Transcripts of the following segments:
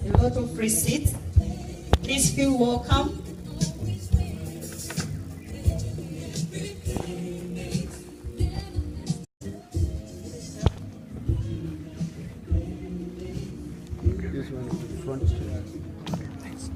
a lot of receipts. Please feel welcome. This one is the front. Thanks.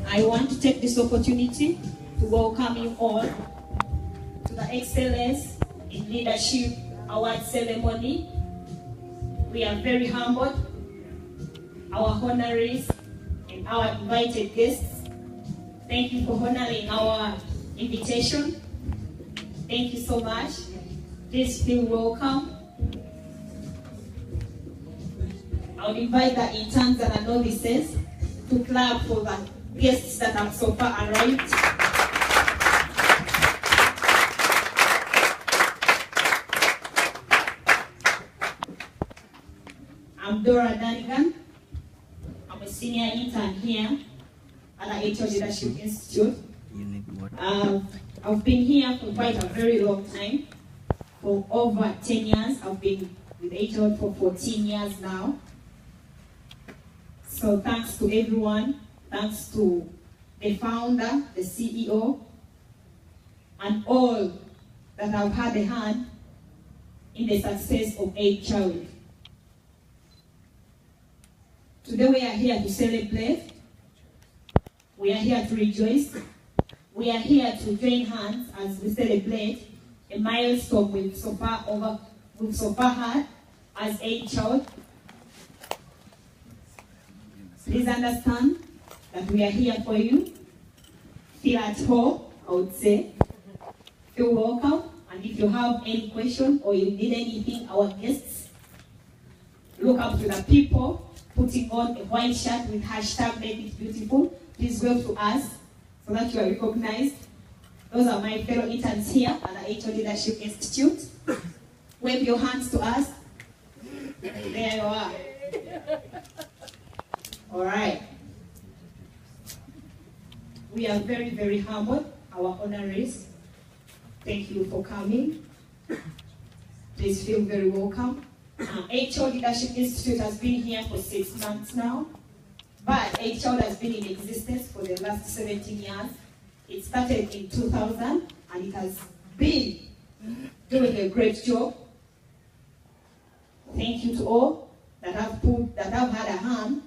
I want to take this opportunity to welcome you all to the Excellence in Leadership Award Ceremony. We are very humbled, our honorees and our invited guests. Thank you for honoring our invitation. Thank you so much. Please feel welcome. I would invite the interns and the novices to clap for the guests that have so far arrived. I'm Dora Danigan. I'm a senior intern here at the A.L.I Leadership Institute. I've been here for quite a very long time, for over 10 years. I've been with A.L.I for 14 years now. So thanks to everyone, thanks to the founder, the CEO, and all that have had a hand in the success of AidChild. Today we are here to celebrate, we are here to rejoice, we are here to join hands as we celebrate a milestone we've so far had as AidChild. Please understand that we are here for you. Feel at home, I would say. Feel welcome. And if you have any question or you need anything, our guests, look up to the people putting on a white shirt with hashtag Make It Beautiful. Please wave to us so that you are recognized. Those are my fellow interns here at the A.L.I Leadership Institute. Wave your hands to us. There you are. All right. We are very, very humbled, our honorees. Thank you for coming. Please feel very welcome. A.L.I Leadership Institute has been here for 6 months now, but A.L.I has been in existence for the last 17 years. It started in 2000, and it has been doing a great job. Thank you to all that have had a hand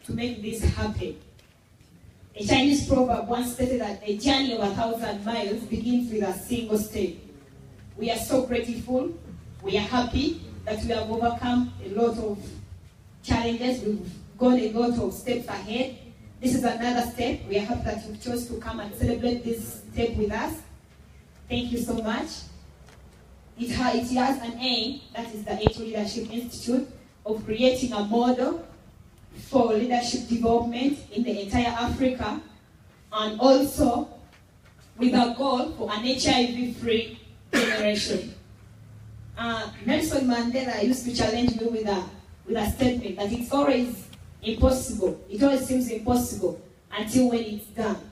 to make this happen. A Chinese proverb once stated that a journey of 1,000 miles begins with a single step. We are so grateful. We are happy that we have overcome a lot of challenges. We've gone a lot of steps ahead. This is another step. We are happy that you chose to come and celebrate this step with us. Thank you so much. It has an aim, that is the A.L.I Leadership Institute, of creating a model for leadership development in the entire Africa, and also with a goal for an HIV-free generation. Nelson Mandela used to challenge me with a statement that it's always impossible. It always seems impossible until when it's done.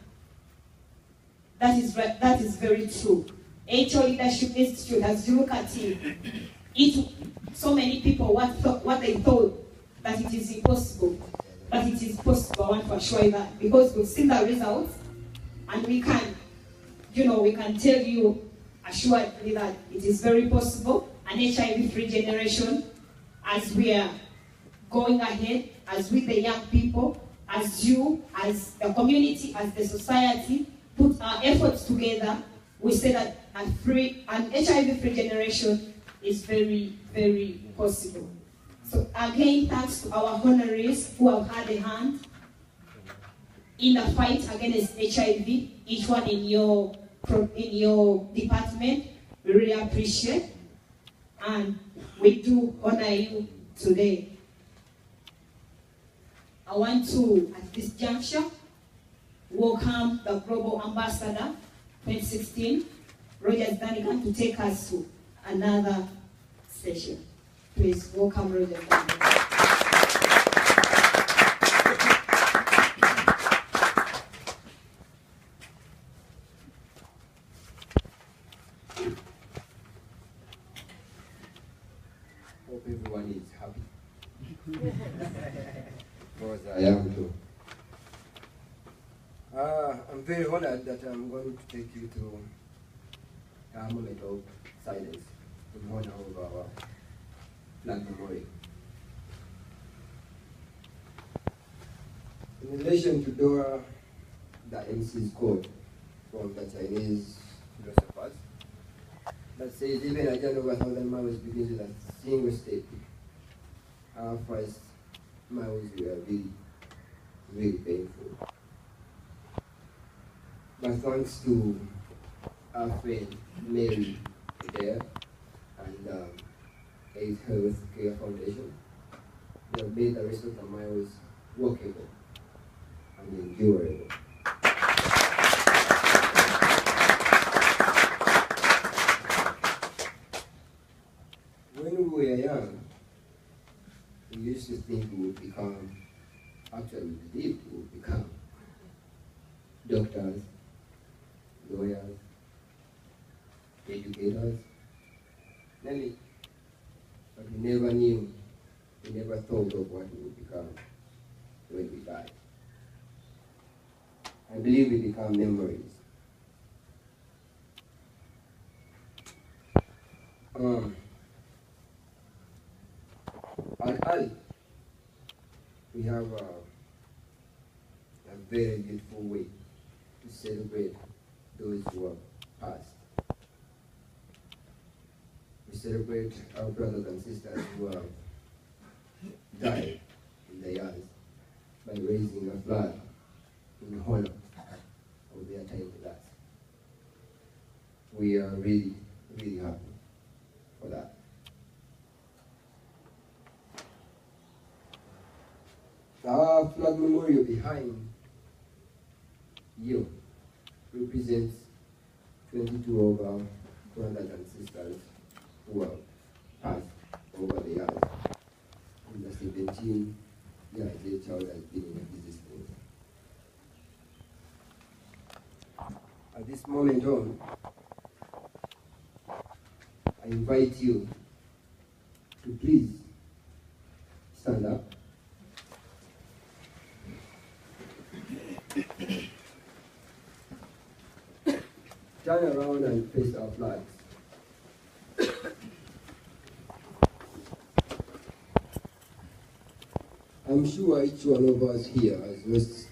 That is very true. A.L.I Leadership Institute, as you look at it, so many people what they thought that it is impossible, but it is possible. I want to assure you that, because we've seen the results, and we can tell you assuredly that it is very possible. An HIV-free generation, as we are going ahead, as with the young people, as you, as the community, as the society, put our efforts together, we say that an HIV-free generation is very, very possible. So again, thanks to our honorees who have had a hand in the fight against HIV, each one in your department. We really appreciate, and we do honor you today. I want to, at this juncture, welcome the Global Ambassador 2016, Rogers Dunnigan to take us to another session. Please welcome Rogers Dunnigan. Hope everyone is happy. Because I am too. I'm very honored that I'm going to take you to a moment of silence in honor of our flag memorial. In relation to Dora, the MC's quote from the Chinese philosophers that says, even a journey of 1,000 miles begins with a single step. Our first miles were really, really painful. But thanks to our friend Mary there and AidChild Care Foundation, they have made the rest of the miles walkable and endurable. When we were young, we used to think we would become, actually we believed we would become doctors, lawyers, educators, many, but we never knew, we never thought of what we would become when we die. I believe we become memories. At A.L.I, we have a very beautiful way to celebrate those who have passed. We celebrate our brothers and sisters who have died in the years by raising a flag in honor of their time with us. We are really, really happy for that. Our flag memorial behind you represents 22 of our brothers and sisters who have passed over the years in the 17 years AidChild has been in existence. At this moment on, I invite you to please stand up. Turn around and face our flags. I'm sure each one of us here has lost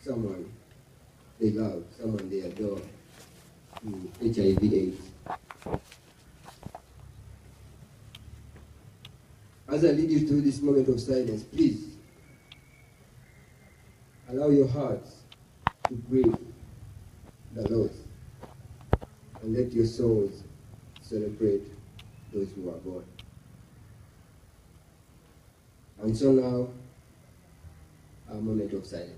someone they love, someone they adore to HIV/AIDS. As I lead you through this moment of silence, please allow your hearts to grieve the loss and let your souls celebrate those who are gone. And so now, our moment of silence.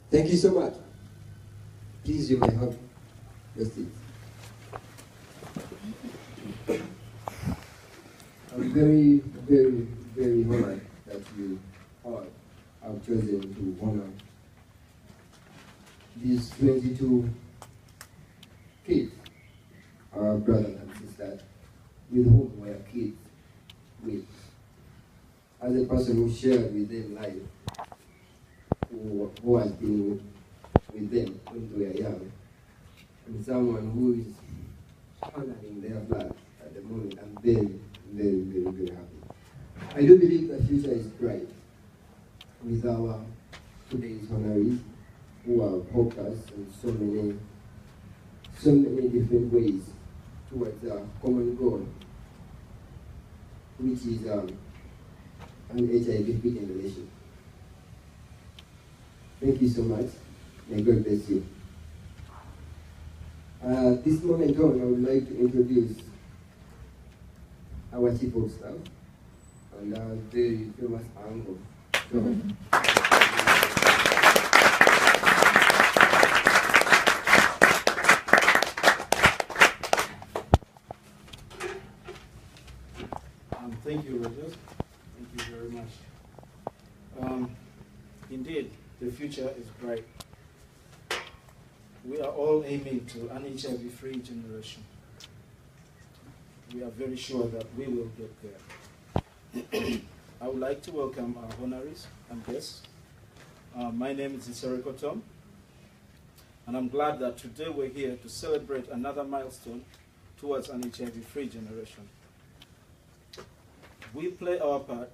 Thank you so much. Please, you may have your seats. I'm very, very, very honored that you all have chosen to honor these 22 kids, our brothers and sisters, with whom we are kids with. As a person who shared with them life, who has been with them when they were young, and someone who is honoring their flag at the moment, I'm very, very, very, very happy. I do believe the future is bright with our today's honorees who have helped us in so many different ways towards a common goal, which is an HIV-free generation. Thank you so much. May God bless you. This moment on, I would like to introduce our chief of staff and our very famous uncle. Thank you, Rogers. Thank you very much. Indeed, the future is bright. We are all aiming to an HIV-free generation. We are very sure that we will get there. I would like to welcome our honorees and guests. My name is Isereko Tom, and I'm glad that today we're here to celebrate another milestone towards an HIV-free generation. We play our part,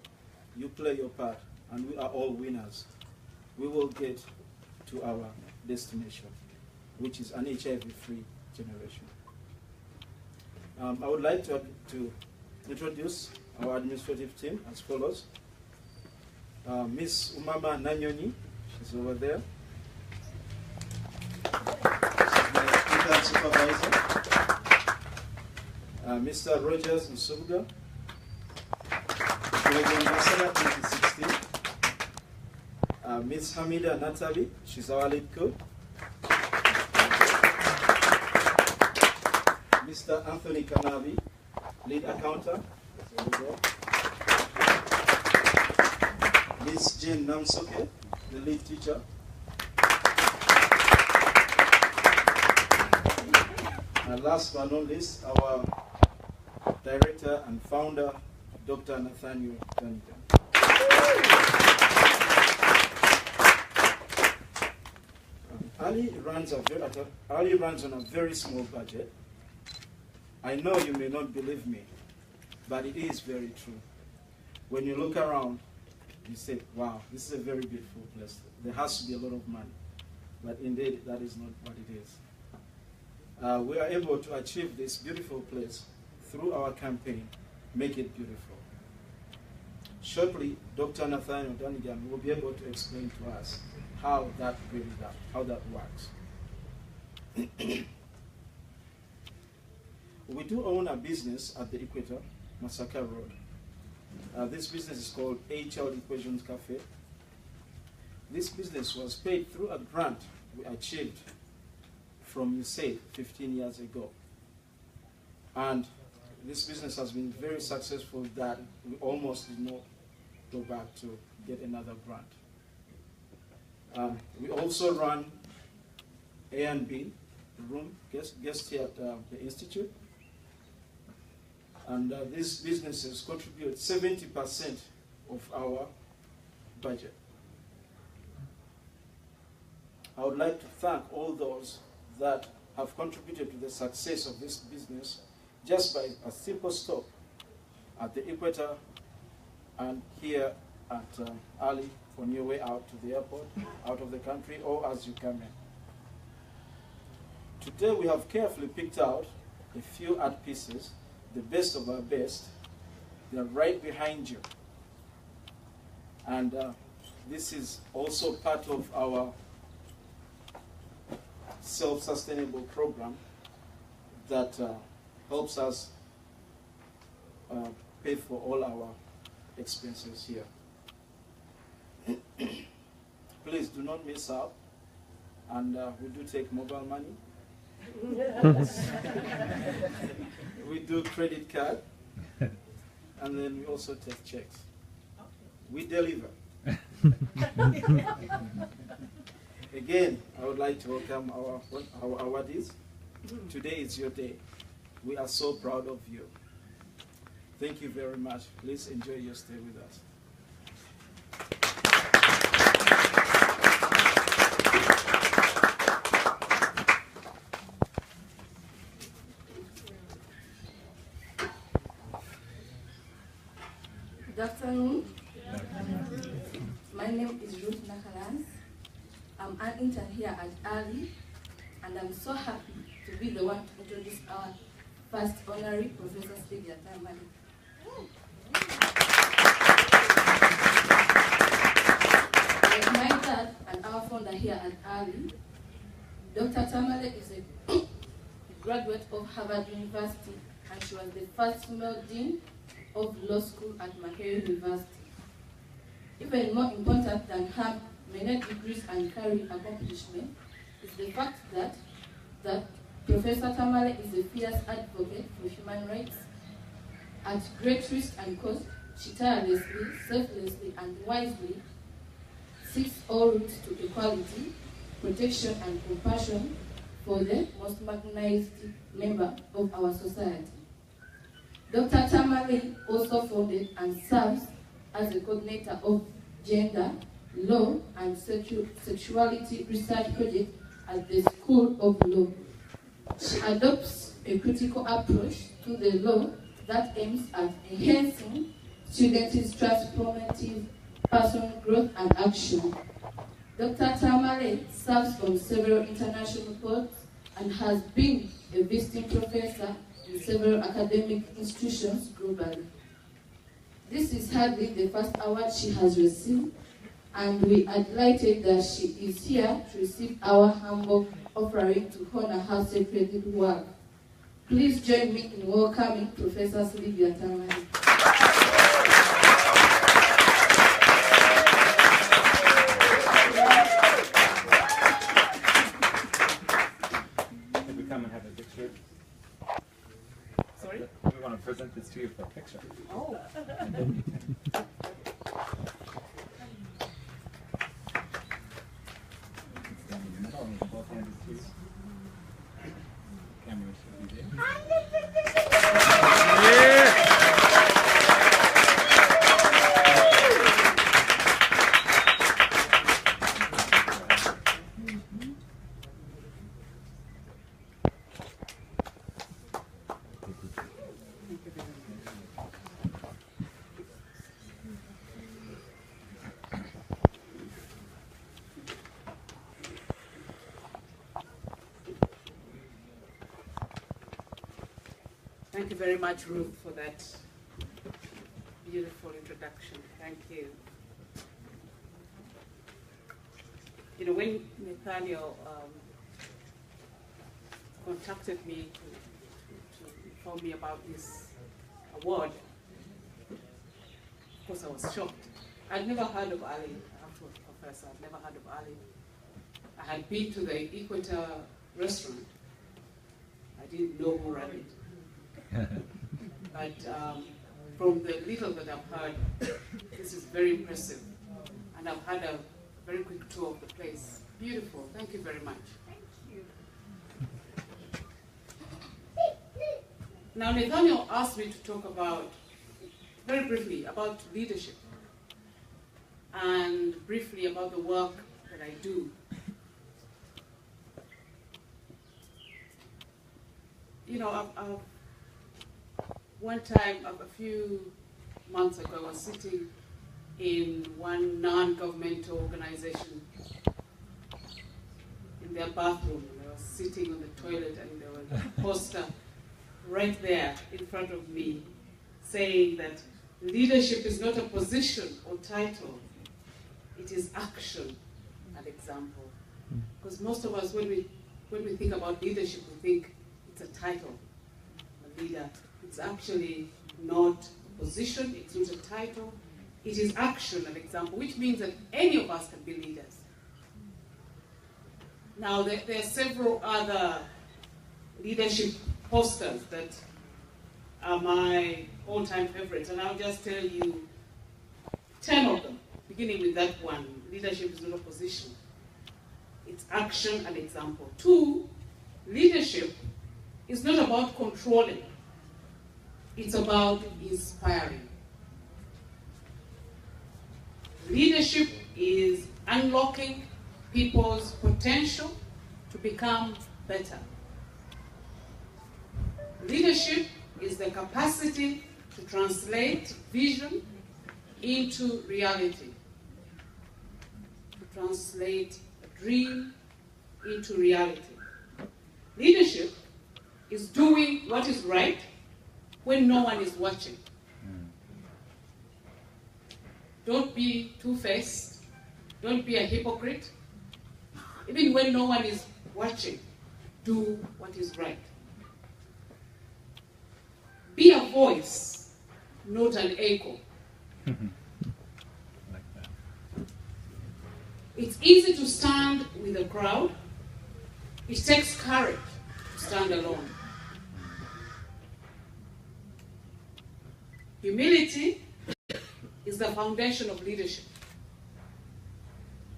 you play your part, and we are all winners. We will get to our destination, which is an HIV-free generation. I would like to introduce our administrative team as follows. Miss Umama Nanyoni, she's over there. She's my intern supervisor. Mr. Rogers Nsubuga, Ambassador 2016. Miss Hamida Natalie, she's our lead coach. Mr. Anthony Kanavi, lead accountant. Miss Jane Namsoke, the lead teacher. And last but not least, our director and founder, Dr. Nathaniel Duncan. A.L.I runs on a very small budget. I know you may not believe me, but it is very true. When you look around, you say, wow, this is a very beautiful place. There has to be a lot of money. But indeed, that is not what it is. We are able to achieve this beautiful place through our campaign, Make It Beautiful. Shortly, Dr. Nathaniel Dunnigan will be able to explain to us how that works. We do own a business at the Equator, Masaka Road. This business is called A.L.I Equations Cafe. This business was paid through a grant we achieved from USAID 15 years ago. And this business has been very successful that we almost did not go back to get another grant. We also run A&B, the room, guest here at the Institute. And these businesses contribute 70% of our budget. I would like to thank all those that have contributed to the success of this business just by a simple stop at the Equator and here at A.L.I on your way out to the airport, out of the country, or as you come in. Today we have carefully picked out a few art pieces, the best of our best. They are right behind you. And this is also part of our self-sustainable program that helps us pay for all our expenses here. Please do not miss out, and we do take mobile money. We do credit card, and then we also take checks. We deliver. Again, I would like to welcome our awardees. Today is your day. We are so proud of you. Thank you very much. Please enjoy your stay with us. Good afternoon. My name is Ruth Nakalas. I'm an intern here at A.L.I, and I'm so happy to be the one to introduce our First Honorary Professor Sylvia Tamale. Like my dad and our founder here at A.L.I, Dr. Tamale is a graduate of Harvard University, and she was the first female dean of law school at McGill University. Even more important than her many degrees and career accomplishment is the fact that Professor Tamale is a fierce advocate for human rights. At great risk and cost, she tirelessly, selflessly, and wisely seeks all routes to equality, protection, and compassion for the most marginalized member of our society. Dr. Tamale also founded and serves as a coordinator of gender, law, and sexuality research project at the School of Law. She adopts a critical approach to the law that aims at enhancing students' transformative personal growth and action. Dr. Tamale serves on several international boards and has been a visiting professor in several academic institutions globally. This is hardly the first award she has received, and we are delighted that she is here to receive our humble offering to honor her sacred work. Please join me in welcoming Professor Sylvia Tamale. Can we come and have a picture? Sorry? We want to present this to you for a picture. Oh. Stand in the middle and both hands to you. Camera should be there. Thank you very much, Ruth, for that beautiful introduction. Thank you. You know, when Nathaniel contacted me to inform me about this award, of course I was shocked. I'd never heard of A.L.I, after Professor, I'd never heard of A.L.I. I had been to the Equator restaurant. I didn't know who ran it. But from the little that I've heard, this is very impressive. And I've had a very quick tour of the place. Beautiful. Thank you very much. Thank you. Now, Nathaniel asked me to talk about, very briefly, about leadership. And briefly about the work that I do. You know, one time, a few months ago, I was sitting in one non-governmental organization in their bathroom. And I was sitting on the toilet and there was a poster right there in front of me saying that leadership is not a position or title, it is action and example. Because most of us, when we think about leadership, we think it's a title, a leader. It's actually not a position, it's not a title, it is action and example, which means that any of us can be leaders. Now, there are several other leadership posters that are my all-time favorites, and I'll just tell you 10 of them, beginning with that one. Leadership is not a position, it's action and example. 2, leadership is not about controlling. It's about inspiring. Leadership is unlocking people's potential to become better. Leadership is the capacity to translate vision into reality, to translate a dream into reality. Leadership is doing what is right when no one is watching. Don't be two-faced. Don't be a hypocrite. Even when no one is watching, do what is right. Be a voice, not an echo. Like that. It's easy to stand with a crowd. It takes courage to stand alone. Humility is the foundation of leadership.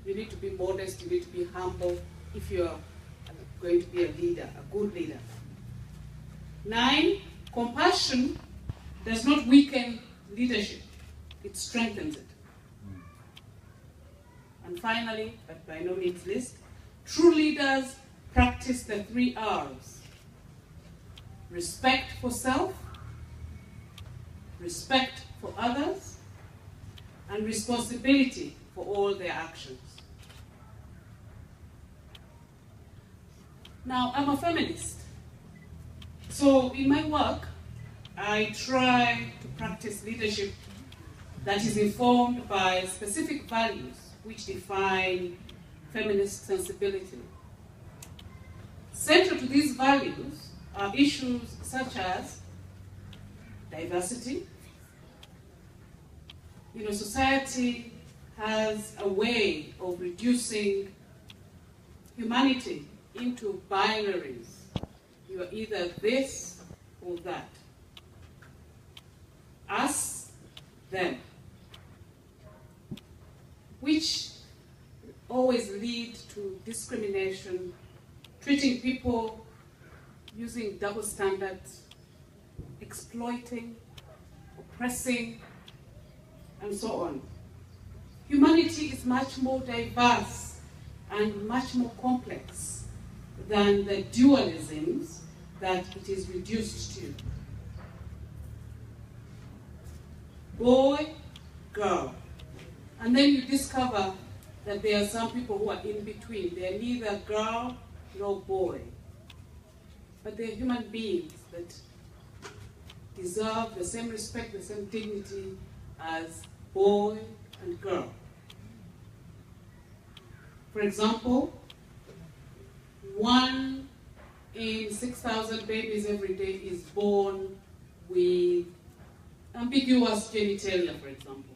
You need to be modest, you need to be humble if you're going to be a leader, a good leader. 9, compassion does not weaken leadership, it strengthens it. And finally, but by no means least, true leaders practice the 3 R's. Respect for self, respect for others, and responsibility for all their actions. Now, I'm a feminist. So in my work, I try to practice leadership that is informed by specific values which define feminist sensibility. Central to these values are issues such as diversity. You know, society has a way of reducing humanity into binaries. You are either this or that. Us, them. Which always lead to discrimination, treating people using double standards, exploiting, oppressing, and so on. Humanity is much more diverse and much more complex than the dualisms that it is reduced to. Boy, girl. And then you discover that there are some people who are in between. They are neither girl nor boy. But they are human beings that deserve the same respect, the same dignity as boy and girl. For example, 1 in 6,000 babies every day is born with ambiguous genitalia, for example.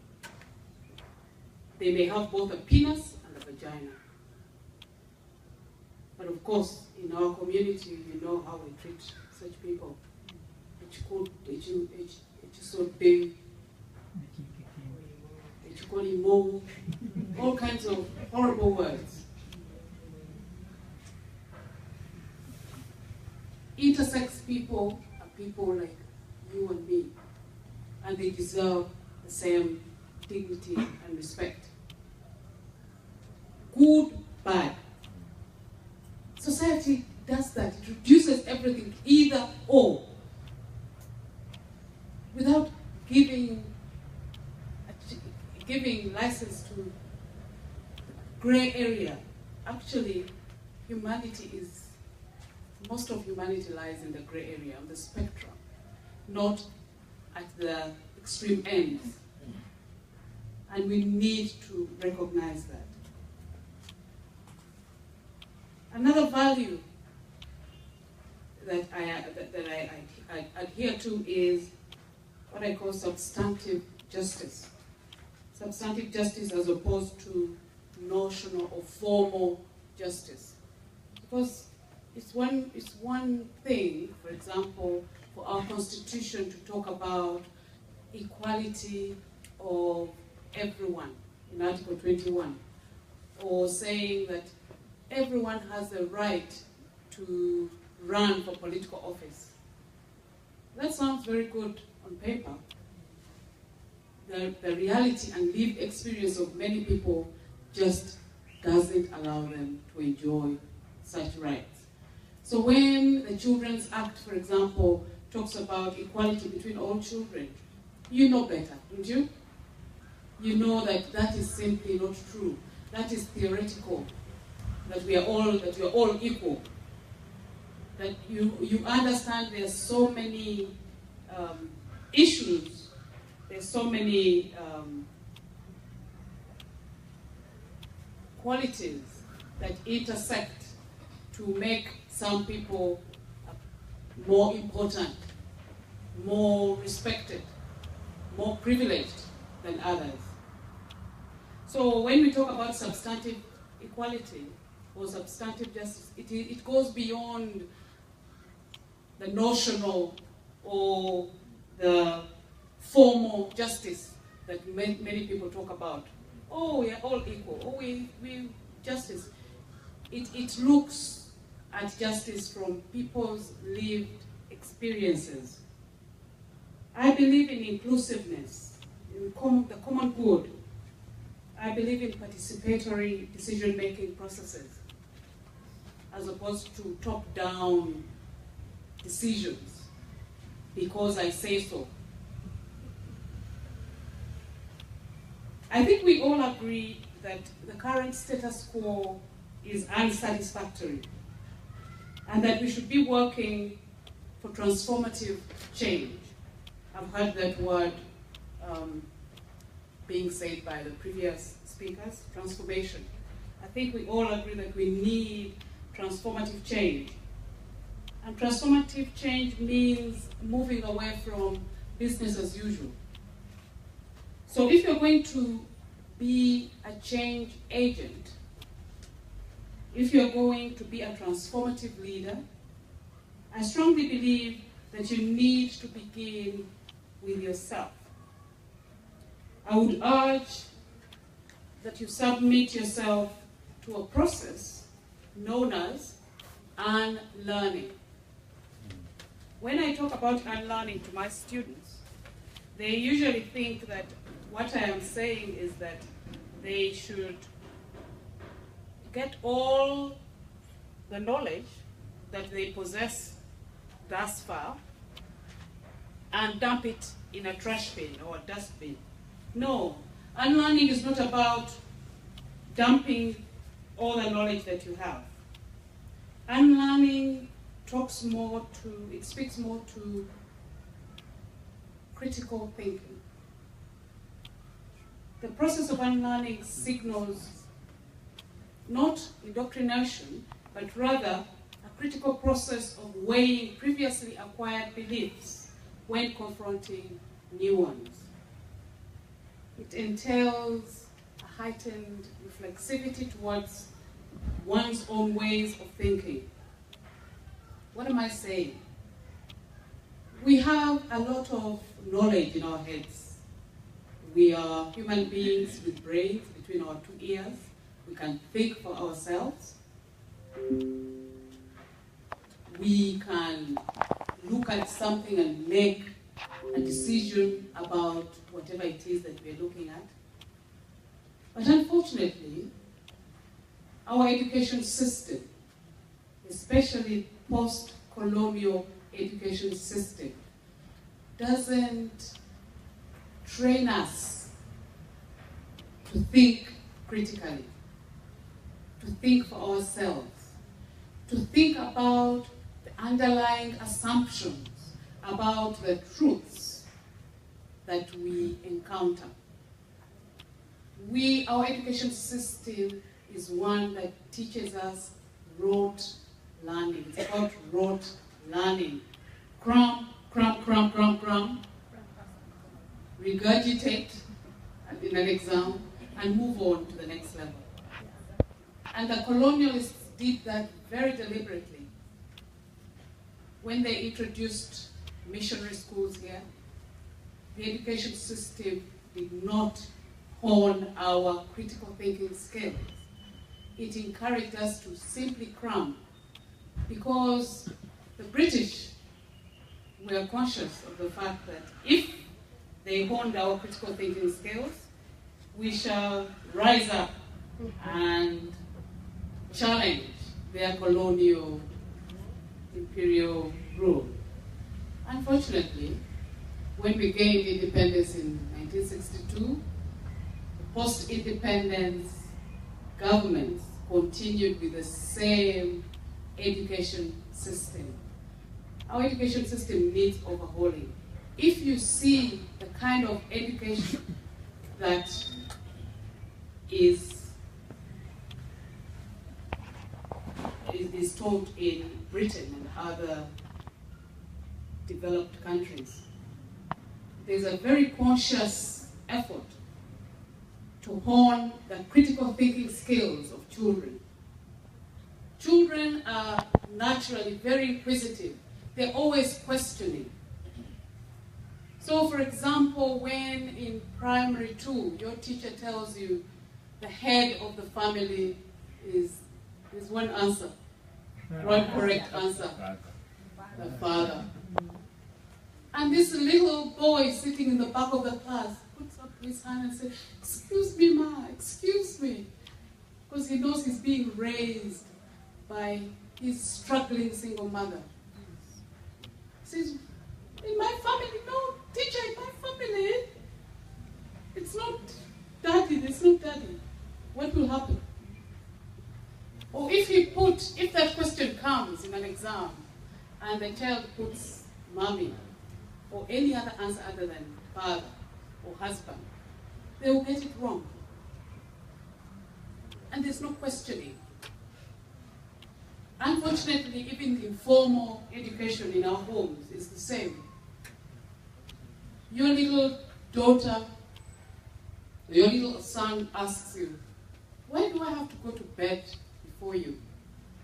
They may have both a penis and a vagina. But of course, in our community, you know how we treat such people. All kinds of horrible words. Intersex people are people like you and me, and they deserve the same dignity and respect. Good, bad. Society does that. It reduces everything to either or, without giving license to gray area. Actually, most of humanity lies in the gray area, on the spectrum, not at the extreme ends. And we need to recognize that. Another value that I adhere to is what I call substantive justice. Substantive justice as opposed to notional or formal justice. Because it's one thing, for example, for our Constitution to talk about equality of everyone in Article 21, or saying that everyone has the right to run for political office. That sounds very good on paper. The reality and lived experience of many people just doesn't allow them to enjoy such rights. So when the Children's Act, for example, talks about equality between all children, you know better, don't you? You know that that is simply not true. That is theoretical, that we are all equal. that you understand there's so many issues, there's so many qualities that intersect to make some people more important, more respected, more privileged than others. So when we talk about substantive equality or substantive justice, it goes beyond the notional or the formal justice that many people talk about. Oh, we are all equal. Oh, we justice. It looks at justice from people's lived experiences. I believe in inclusiveness, in the common good. I believe in participatory decision-making processes, as opposed to top-down decisions, because I say so. I think we all agree that the current status quo is unsatisfactory, and that we should be working for transformative change. I've heard that word being said by the previous speakers, transformation. I think we all agree that we need transformative change. And transformative change means moving away from business as usual. So if you're going to be a change agent, if you're going to be a transformative leader, I strongly believe that you need to begin with yourself. I would urge that you submit yourself to a process known as unlearning. When I talk about unlearning to my students, they usually think that what I am saying is that they should get all the knowledge that they possess thus far and dump it in a trash bin or a dustbin. No, unlearning is not about dumping all the knowledge that you have. Unlearning speaks more to critical thinking. The process of unlearning signals not indoctrination, but rather a critical process of weighing previously acquired beliefs when confronting new ones. It entails a heightened reflexivity towards one's own ways of thinking. What am I saying? We have a lot of knowledge in our heads. We are human beings with brains between our two ears. We can think for ourselves. We can look at something and make a decision about whatever it is that we're looking at. But unfortunately, our education system, especially post-colonial education system, doesn't train us to think critically, to think for ourselves, to think about the underlying assumptions about the truths that we encounter. Our education system is one that teaches us rote learning. It's about rote learning. Cram, cram, cram, cram, cram. Regurgitate in an exam and move on to the next level. And the colonialists did that very deliberately. When they introduced missionary schools here, the education system did not hone our critical thinking skills. It encouraged us to simply cram, because the British were conscious of the fact that if they honed our critical thinking skills, we shall rise up and challenge their colonial imperial rule. Unfortunately, when we gained independence in 1962, post-independence governments continued with the same education system. Our education system needs overhauling. If you see the kind of education that is taught in Britain and other developed countries, there's a very conscious effort to hone the critical thinking skills of children. Children are naturally very inquisitive. They're always questioning. So, for example, when in primary 2, your teacher tells you the head of the family is one answer, one correct answer, the father. And this little boy sitting in the back of the class puts up his hand and says, "Excuse me, ma, excuse me," because he knows he's being raised by his struggling single mother. He says, "In my family, no, teacher, in my family, it's not daddy, it's not daddy." What will happen? Or if that question comes in an exam and the child puts mommy or any other answer other than father or husband, they will get it wrong. And there's no questioning. Unfortunately, even informal education in our homes is the same. Your little daughter, your little son asks you, "Why do I have to go to bed before you?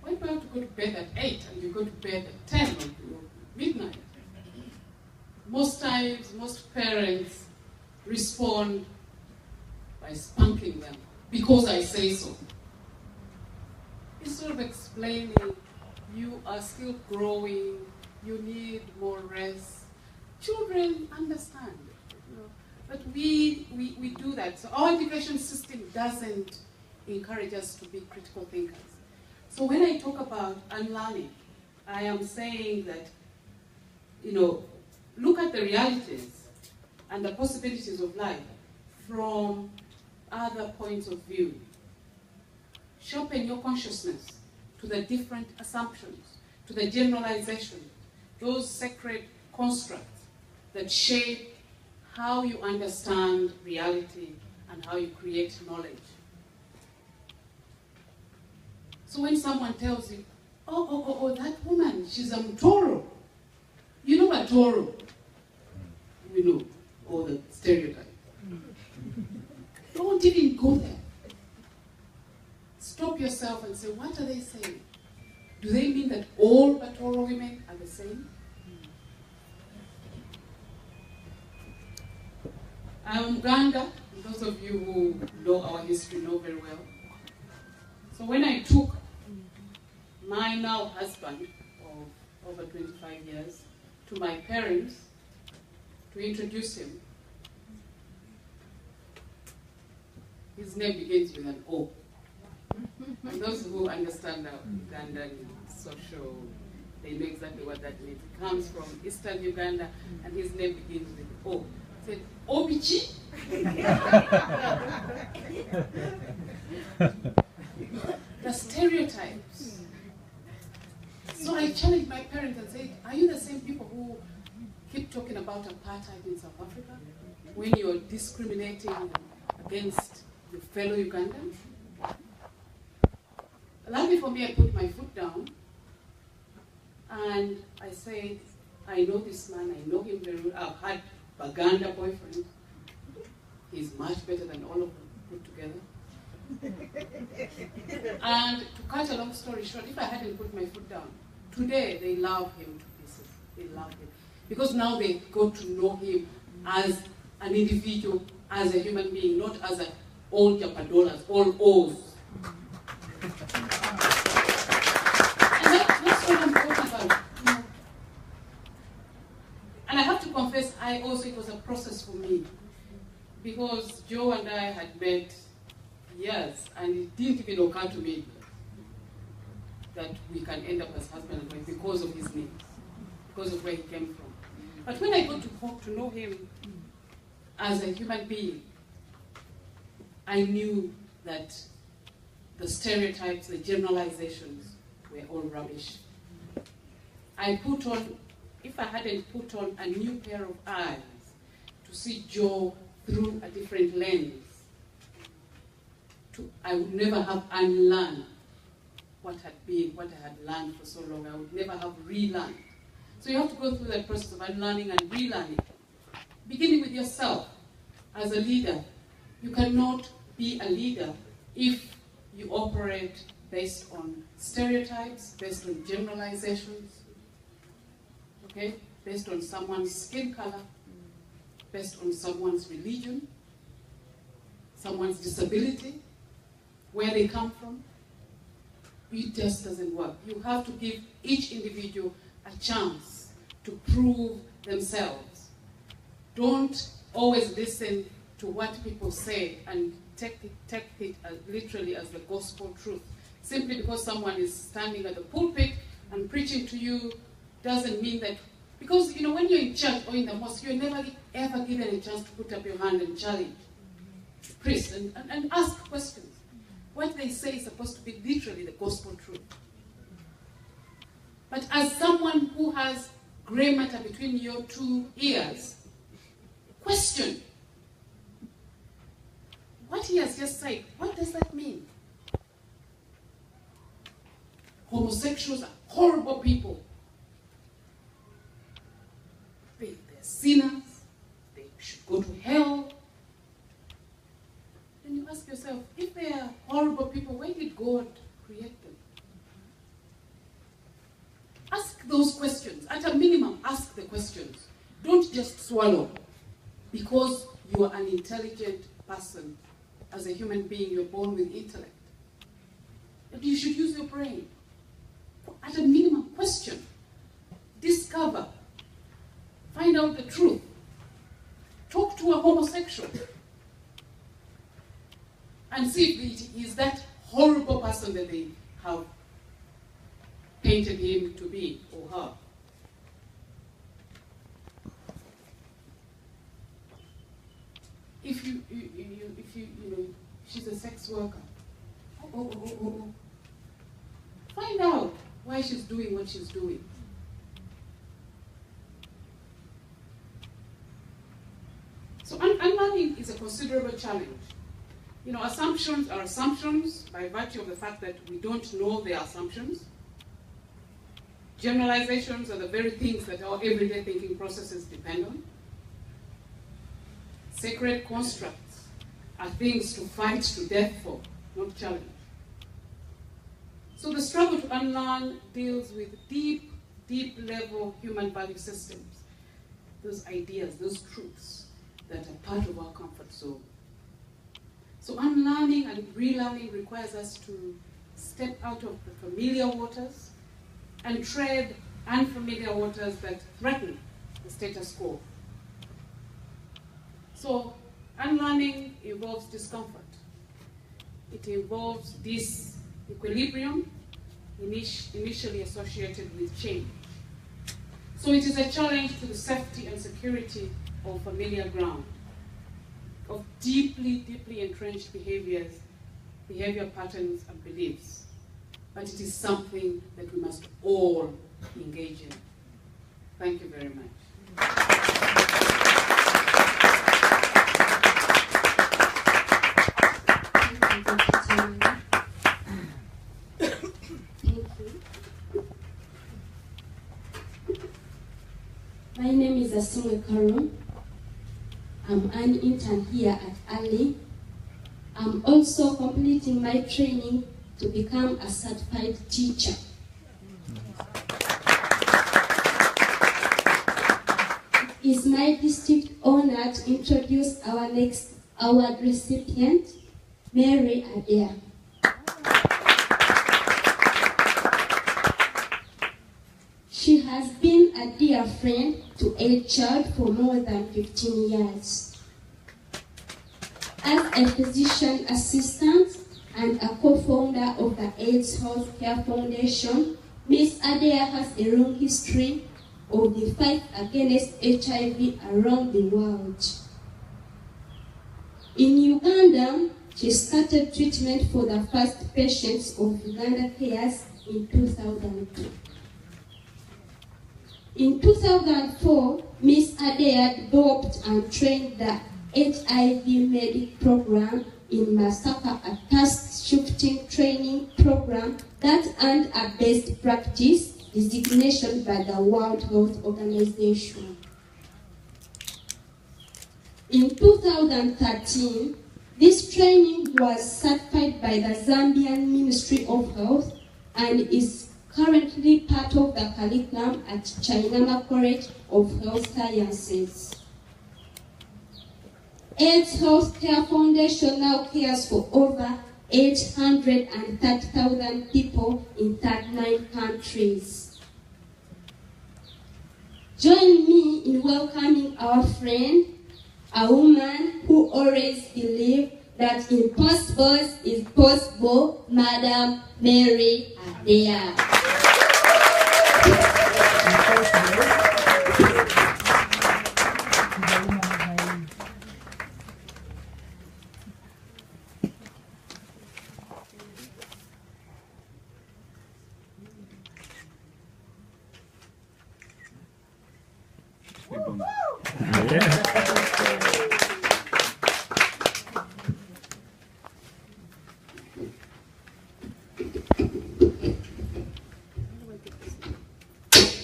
Why do I have to go to bed at 8 and you go to bed at 10 or midnight?" Most times, most parents respond by spanking them, "Because I say so." Instead of explaining, you are still growing, you need more rest. Children understand, but we do that. So our education system doesn't encourage us to be critical thinkers. So when I talk about unlearning, I am saying that, look at the realities and the possibilities of life from other points of view. Sharpen your consciousness to the different assumptions, to the generalizations, those sacred constructs that shape how you understand reality and how you create knowledge. So when someone tells you, oh, that woman, she's a Mtoro. You know a Toro. You know, or the stereotype. Don't even go there. Stop yourself and say, what are they saying? Do they mean that all Batoro women are the same? I'm Uganda. Those of you who know our history know very well. So when I took my now husband of over 25 years to my parents to introduce him, his name begins with an O. And those who understand our Ugandan social, they know exactly what that means. He comes from Eastern Uganda, and his name begins with O. He said, Obichi? The stereotypes. So I challenged my parents and said, are you the same people who keep talking about apartheid in South Africa when you're discriminating against your fellow Ugandans? Luckily for me, I put my foot down and I said, I know this man, I know him very well. I've had Baganda boyfriend. He's much better than all of them put together. And to cut a long story short, if I hadn't put my foot down, today they love him to pieces. They love him. Because now they got to know him as an individual, as a human being, not as all Japadolas, all O's. And that's what I'm talking about. And I have to confess, it was a process for me. Because Joe and I had met years, and it didn't even occur to me that we can end up as husband and wife because of his name, because of where he came from. But when I got to know him as a human being, I knew that the stereotypes, the generalizations were all rubbish. if I hadn't put on a new pair of eyes to see Joe through a different lens, I would never have unlearned what I had learned for so long. I would never have relearned. So you have to go through that process of unlearning and relearning, beginning with yourself. As a leader, you cannot be a leader if you operate based on stereotypes, based on generalizations, okay? Based on someone's skin color, based on someone's religion, someone's disability, where they come from. It just doesn't work. You have to give each individual a chance to prove themselves. Don't always listen to what people say and take it as literally as the gospel truth. Simply because someone is standing at the pulpit and preaching to you doesn't mean that, because when you're in church or in the mosque, you're never ever given a chance to put up your hand and challenge the priest and ask questions. What they say is supposed to be literally the gospel truth. But as someone who has gray matter between your two ears, question. What he has just said, what does that mean? Homosexuals are horrible people. They're sinners. They should go to hell. Then you ask yourself, if they are horrible people, why did God create them? Ask those questions. At a minimum, ask the questions. Don't just swallow. Because you are an intelligent person. As a human being, you're born with intellect. But you should use your brain. At a minimum, question. Discover. Find out the truth. Talk to a homosexual. And see if he is that horrible person that they have painted him to be, or her. If she's a sex worker, find out why she's doing what she's doing. So unlearning is a considerable challenge. Assumptions are assumptions by virtue of the fact that we don't know their assumptions. Generalizations are the very things that our everyday thinking processes depend on. Sacred constructs are things to fight to death for, not challenge. So the struggle to unlearn deals with deep, deep level human value systems. Those ideas, those truths that are part of our comfort zone. So unlearning and relearning requires us to step out of the familiar waters and tread unfamiliar waters that threaten the status quo. So unlearning involves discomfort. It involves disequilibrium, initially associated with change. So it is a challenge to the safety and security of familiar ground, of deeply, deeply entrenched behavior patterns and beliefs. But it is something that we must all engage in. Thank you very much. My name is Asimwe Karum. I'm an intern here at A.L.I. I'm also completing my training to become a certified teacher. It is my distinct honor to introduce our next award recipient, Mary Adair. She has been a dear friend to AidChild for more than 15 years. As a physician assistant and a co-founder of the AIDS Healthcare Foundation, Ms. Adair has a long history of the fight against HIV around the world. In Uganda, she started treatment for the first patients of Uganda Cares in 2002. In 2004, Ms. Adea developed and trained the HIV Medic program in Masaka, a task-shifting training program that earned a best practice designation by the World Health Organization. In 2013, this training was certified by the Zambian Ministry of Health and is currently part of the curriculum at Chainama College of Health Sciences. AIDS Healthcare Foundation now cares for over 830,000 people in 39 countries. Join me in welcoming our friend, a woman who always believed that impossible is possible, Madam Mary Adea.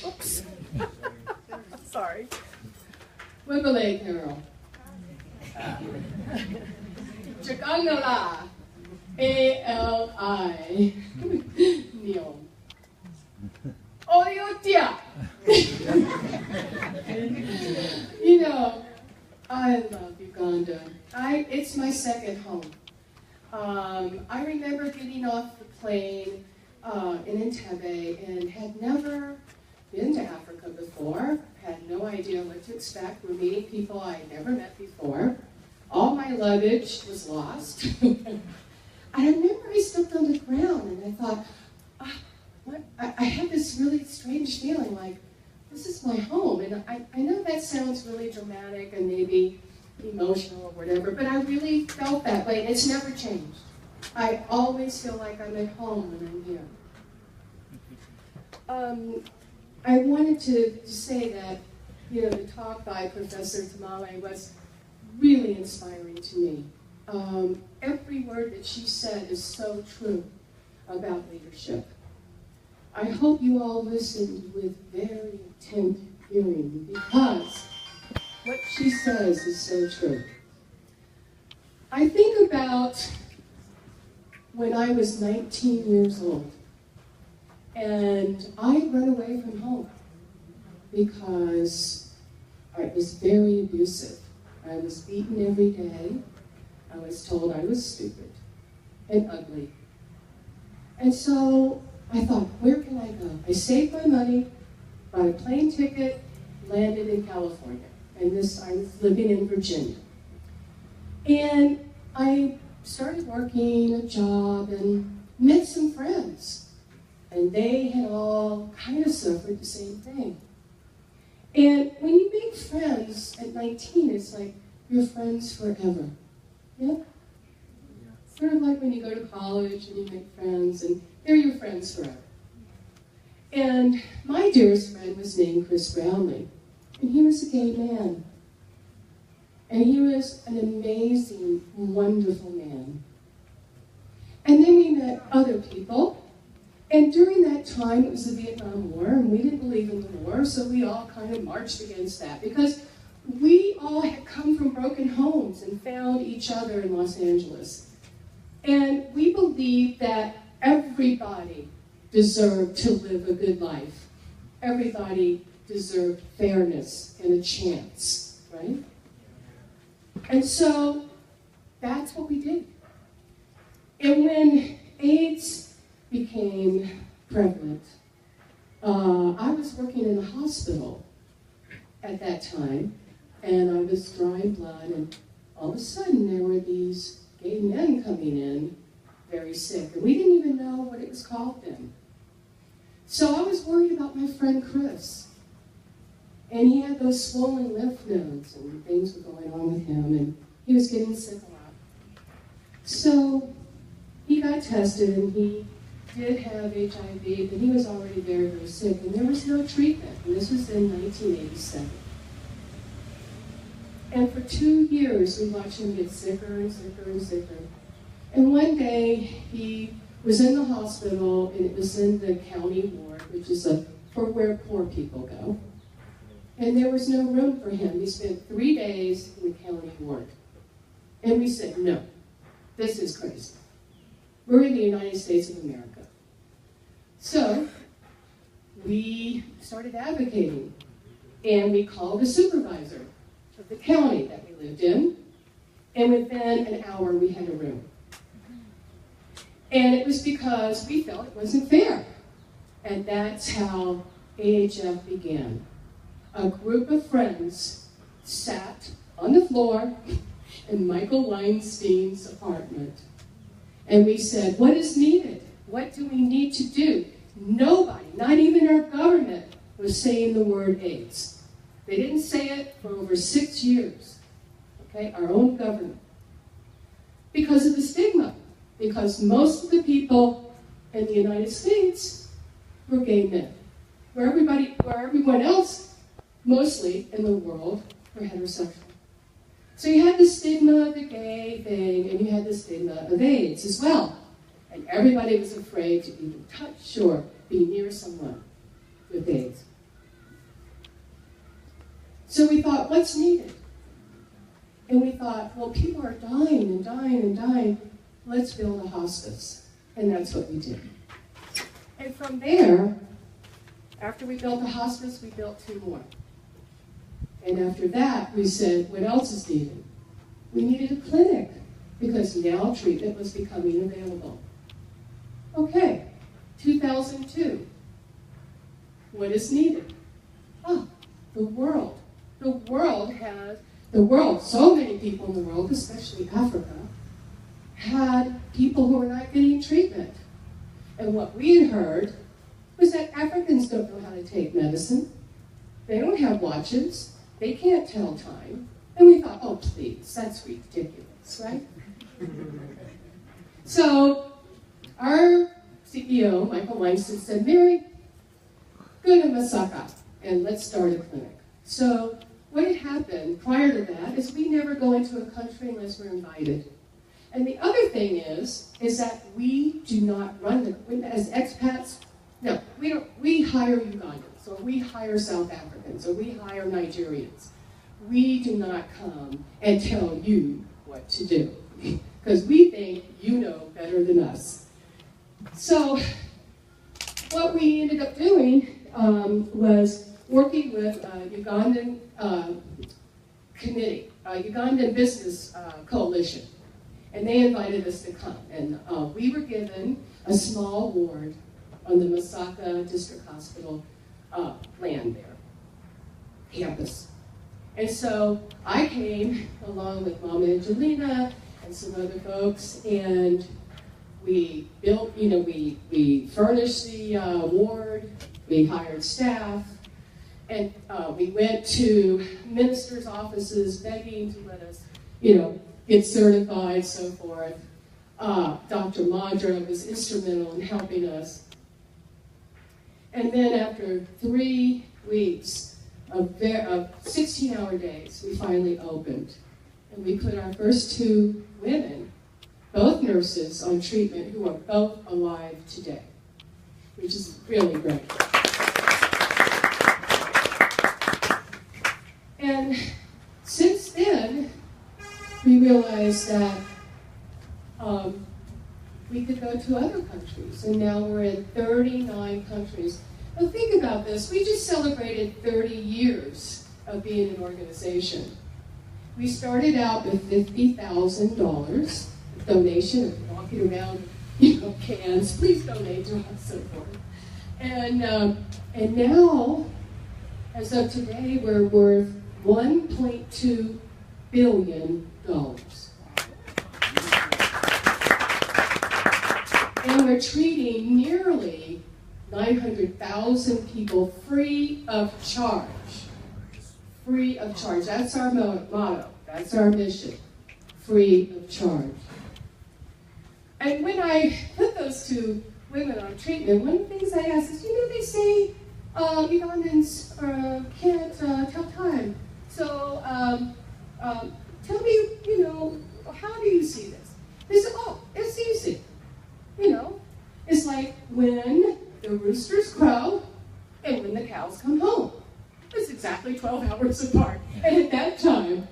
Oops. Sorry. Wiggly girl. Chakangala. A.L.I. Neil. Oyotia. You know, I love Uganda. It's my second home. I remember getting off the plane in Entebbe and had never been to Africa before, had no idea what to expect. We're meeting people I had never met before. All my luggage was lost. I remember I stepped on the ground and I thought, what? I had this really strange feeling like, this is my home. And I know that sounds really dramatic and maybe emotional or whatever, but I really felt that way. It's never changed. I always feel like I'm at home when I'm here. I wanted to say that, you know, the talk by Professor Tamale was really inspiring to me. Every word that she said is so true about leadership. I hope you all listened with very intent hearing because what she says is so true. I think about when I was 19 years old and I ran away from home because I was very abusive. I was beaten every day. I was told I was stupid and ugly. And so I thought, where can I go? I saved my money, bought a plane ticket, landed in California. And I was living in Virginia. And I started working a job and met some friends. And they had all kind of suffered the same thing. And when you make friends at 19, it's like you're friends forever. Yeah? Sort of like when you go to college and you make friends and they're your friends forever. And my dearest friend was named Chris Brownlee. And he was a gay man. And he was an amazing, wonderful man. And then we met other people. And during that time, it was the Vietnam War, and we didn't believe in the war, so we all kind of marched against that because we all had come from broken homes and found each other in Los Angeles. And we believed that everybody deserved to live a good life. Everybody deserved fairness and a chance, right? And so that's what we did. And when AIDS became prevalent, I was working in a hospital at that time, and I was drawing blood, and all of a sudden there were these gay men coming in very sick, and we didn't even know what it was called then. So I was worried about my friend Chris, and he had those swollen lymph nodes, and things were going on with him, and he was getting sick a lot. So he got tested, and he did have HIV, but he was already very, very sick, and there was no treatment. And this was in 1987. And for 2 years, we watched him get sicker and sicker and sicker. And one day, he was in the hospital, and it was in the county ward, which is for where poor people go. And there was no room for him. He spent 3 days in the county ward. And we said, no, this is crazy. We're in the United States of America. So we started advocating, and we called the supervisor of the county that we lived in, and within an hour we had a room. And it was because we felt it wasn't fair. And that's how AHF began. A group of friends sat on the floor in Michael Weinstein's apartment. And we said, what is needed? What do we need to do? Nobody, not even our government, was saying the word AIDS. They didn't say it for over 6 years. Okay, our own government. Because of the stigma. Because most of the people in the United States were gay men. Where everyone else, mostly in the world, were heterosexual. So you had the stigma of the gay thing, and you had the stigma of AIDS as well. And everybody was afraid to even touch or be near someone with AIDS. So we thought, what's needed? And we thought, well, people are dying and dying and dying. Let's build a hospice. And that's what we did. And from there, after we built the hospice, we built 2 more. And after that, we said, what else is needed? We needed a clinic, because now treatment was becoming available. Okay, 2002. What is needed? Ah, the world. The world, so many people in the world, especially Africa, had people who were not getting treatment. And what we had heard was that Africans don't know how to take medicine. They don't have watches. They can't tell time. And we thought, oh, please, that's ridiculous, right? So our CEO, Michael Weinstein, said, Mary, go to Masaka and let's start a clinic. So what had happened prior to that is we never go into a country unless we're invited. And the other thing is that we do not run as expats. No, we hire Ugandans, or we hire South Africans, or we hire Nigerians. We do not come and tell you what to do, because we think you know better than us. So what we ended up doing was working with a Ugandan committee, a Ugandan business coalition. And they invited us to come. And we were given a small ward on the Masaka District Hospital land there, campus. And so I came along with Mama Angelina and some other folks, and we built, we furnished the ward, we hired staff, and we went to ministers' offices begging to let us, get certified, so forth. Dr. Madra was instrumental in helping us. And then after 3 weeks of 16-hour days, we finally opened. And we put our first 2 women, both nurses, on treatment, who are both alive today, which is really great. And since then, we realized that we could go to other countries, and now we're in 39 countries. Now think about this. We just celebrated 30 years of being an organization. We started out with $50,000 donation, and walking around, cans, please donate to us, so forth. And now, as of today, we're worth $1.2 billion. And we're treating nearly 900,000 people free of charge. Free of charge. That's our motto. That's our mission. Free of charge. And when I put those 2 women on treatment, one of the things I ask is, they say Ugandans can't tell time. So tell me, how do you see this? They said, oh, it's easy. It's like when the roosters crow and when the cows come home. It's exactly 12 hours apart. And at that time,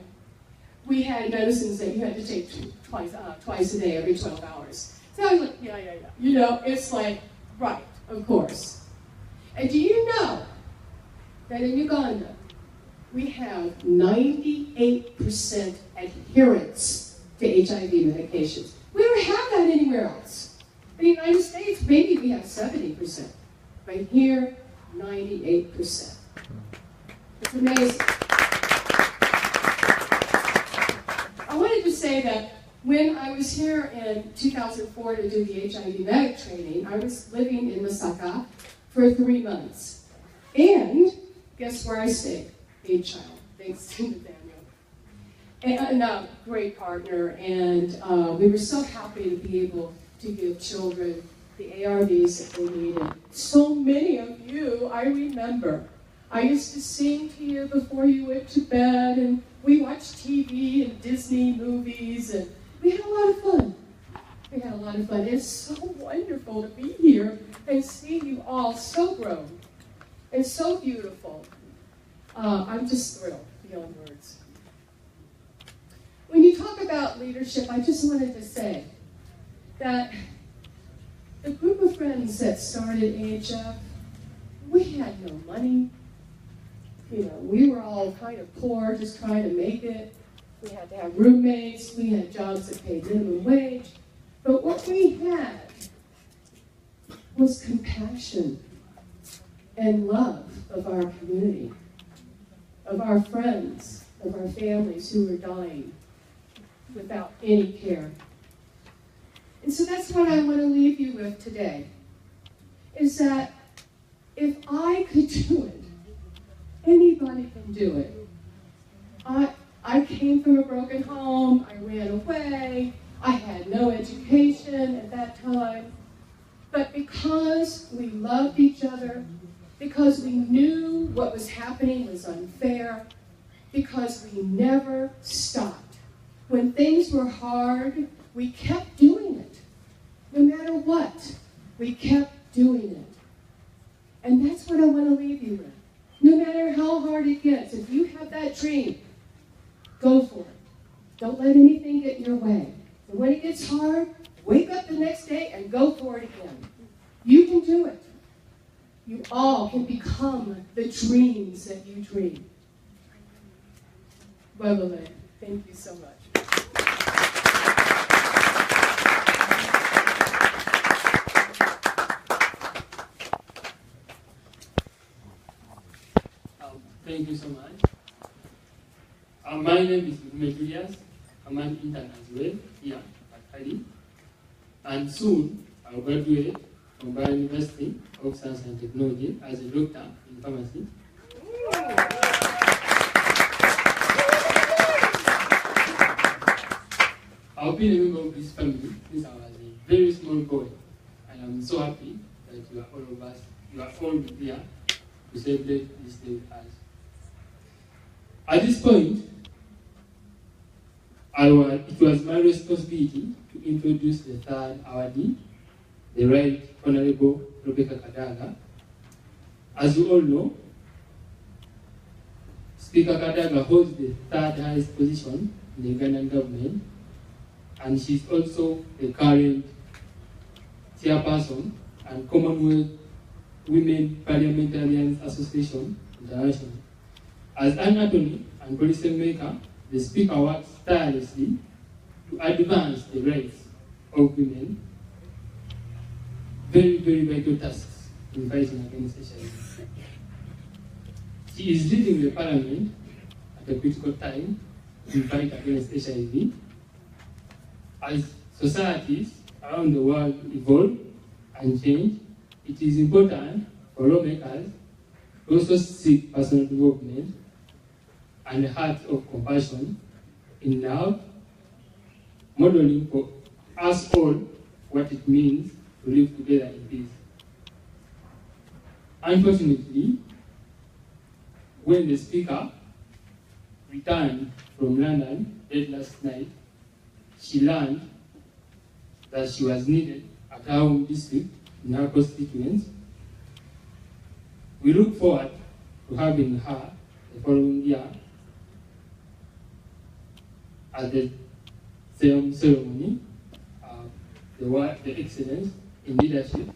we had medicines that you had to take twice a day, every 12 hours. So I was like, yeah. It's like, right, of course. And do you know that in Uganda, we have 98% adherence to HIV medications? We don't have that anywhere else. In the United States, maybe we have 70%. But here, 98%. It's amazing. I wanted to say that when I was here in 2004 to do the HIV medic training, I was living in Masaka for 3 months. And guess where I stayed? AidChild, thanks to Daniel. And a great partner, and we were so happy to be able to give children the ARVs that they needed. So many of you, I remember, I used to sing to you before you went to bed, and we watched TV and Disney movies, and we had a lot of fun. It's so wonderful to be here and see you all so grown and so beautiful. I'm just thrilled beyond words. When you talk about leadership, I just wanted to say that the group of friends that started AHF, we had no money. We were all kind of poor, just trying to make it. We had to have roommates. We had jobs that paid minimum wage. But what we had was compassion and love of our community, of our friends, of our families who were dying without any care. And so that's what I want to leave you with today, is that if I could do it, anybody can do it. I came from a broken home. I ran away. I had no education at that time. But because we loved each other, because we knew what was happening was unfair, because we never stopped. When things were hard, we kept doing it. No matter what, we kept doing it. And that's what I want to leave you with. No matter how hard it gets, if you have that dream, go for it. Don't let anything get in your way. And when it gets hard, wake up the next day and go for it again. You can do it. You all can become the dreams that you dream. Well, thank you so much. Thank you so much. My name is Julius. I'm an intern as well here at A.L.I. And soon I'll graduate from Bar University of Science and Technology as a doctor in pharmacy. I've been a member of this family since I was a very small boy. And I'm so happy that you are all here to celebrate this day with us. At this point, it was my responsibility to introduce the third awardee, the Right Honorable Rebecca Kadaga. As you all know, Speaker Kadaga holds the third highest position in the Ugandan government, and she's also the current chairperson and Commonwealth Women Parliamentarians Association International. As an attorney and policy maker, the Speaker works tirelessly to advance the rights of women. Very, very vital tasks in fighting against HIV. She is leading the Parliament at a critical time to fight against HIV. As societies around the world evolve and change, it is important for lawmakers to also seek personal development and hearts of compassion in love, modeling for us all what it means to live together in peace. Unfortunately, when the speaker returned from London late last night, she learned that she was needed at her home district in her constituency. We look forward to having her the following year at the same ceremony, the excellence in leadership.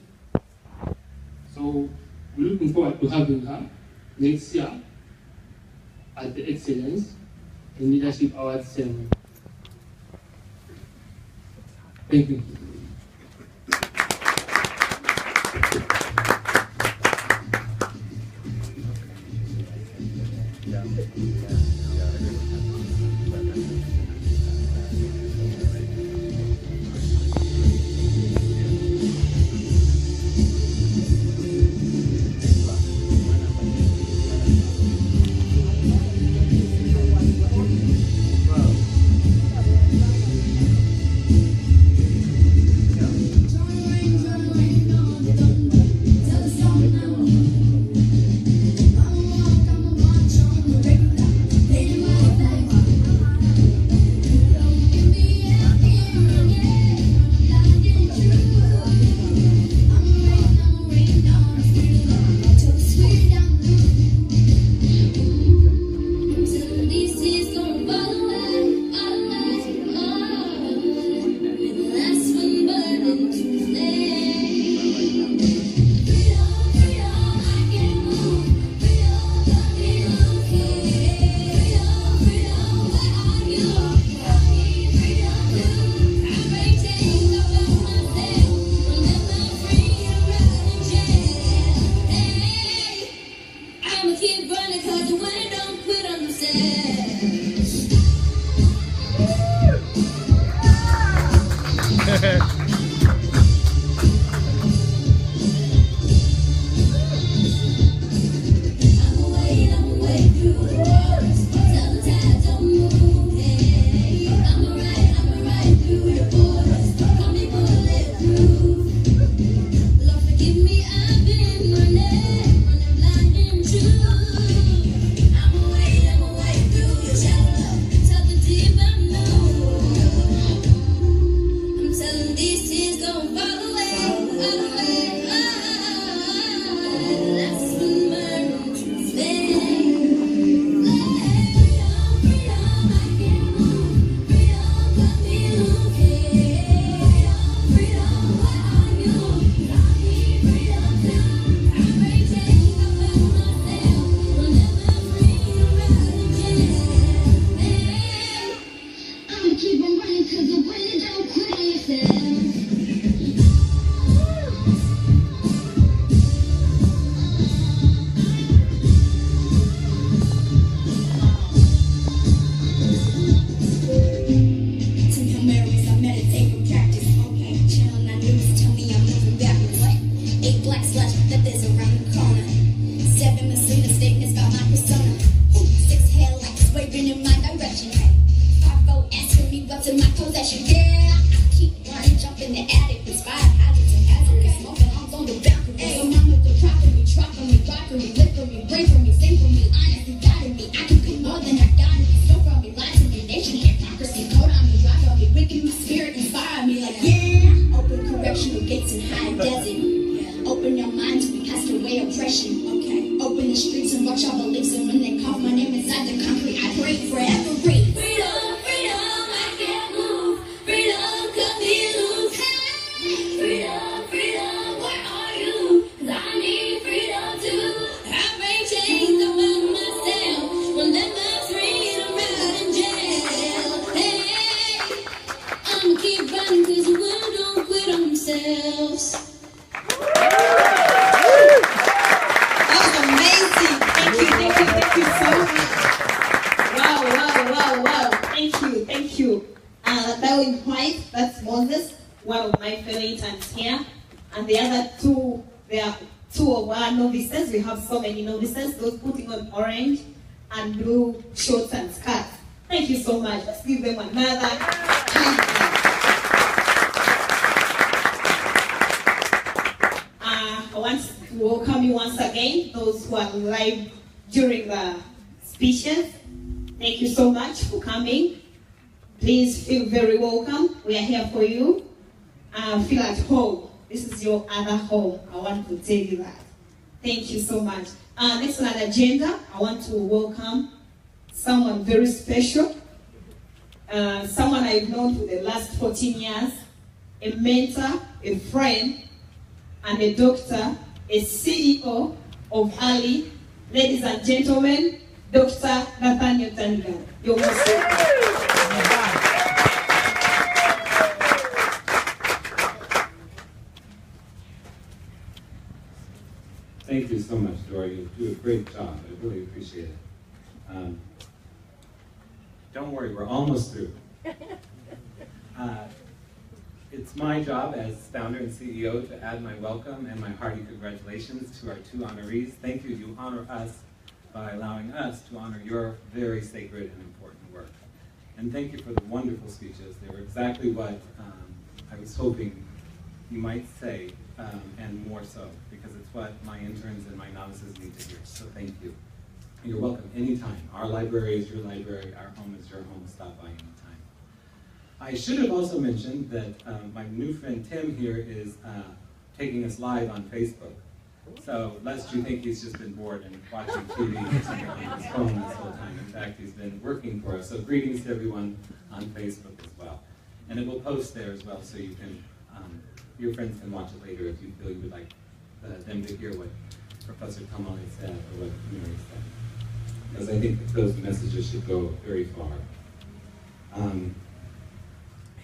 So we're looking forward to having her next year at the excellence in leadership awards ceremony. Thank you. welcome you once again, those who are live during the speeches. Thank you so much for coming. Please feel very welcome. We are here for you. Feel at home. This is your other home. I want to tell you that. Thank you so much. Next on the agenda, I want to welcome someone very special. Someone I've known for the last 14 years. A mentor, a friend, and a doctor, a CEO of A.L.I. Ladies and gentlemen, Dr. Nathaniel Tanigan. You're most welcome. Thank you so much, Dora. You do a great job. I really appreciate it. Don't worry, we're almost through. It's my job as founder and CEO to add my welcome and my hearty congratulations to our two honorees. Thank you. You honor us by allowing us to honor your very sacred and important work. And thank you for the wonderful speeches. They were exactly what I was hoping you might say, and more so, because it's what my interns and my novices need to hear. So thank you. You're welcome anytime. Our library is your library. Our home is your home. Stop by anytime. I should have also mentioned that my new friend Tim here is taking us live on Facebook. So lest you think he's just been bored and watching TV on his phone this whole time. In fact, he's been working for us. So greetings to everyone on Facebook as well. And it will post there as well, so you can, your friends can watch it later if you feel you would like them to hear what Professor Tamale said or what Mary said. Because I think that those messages should go very far.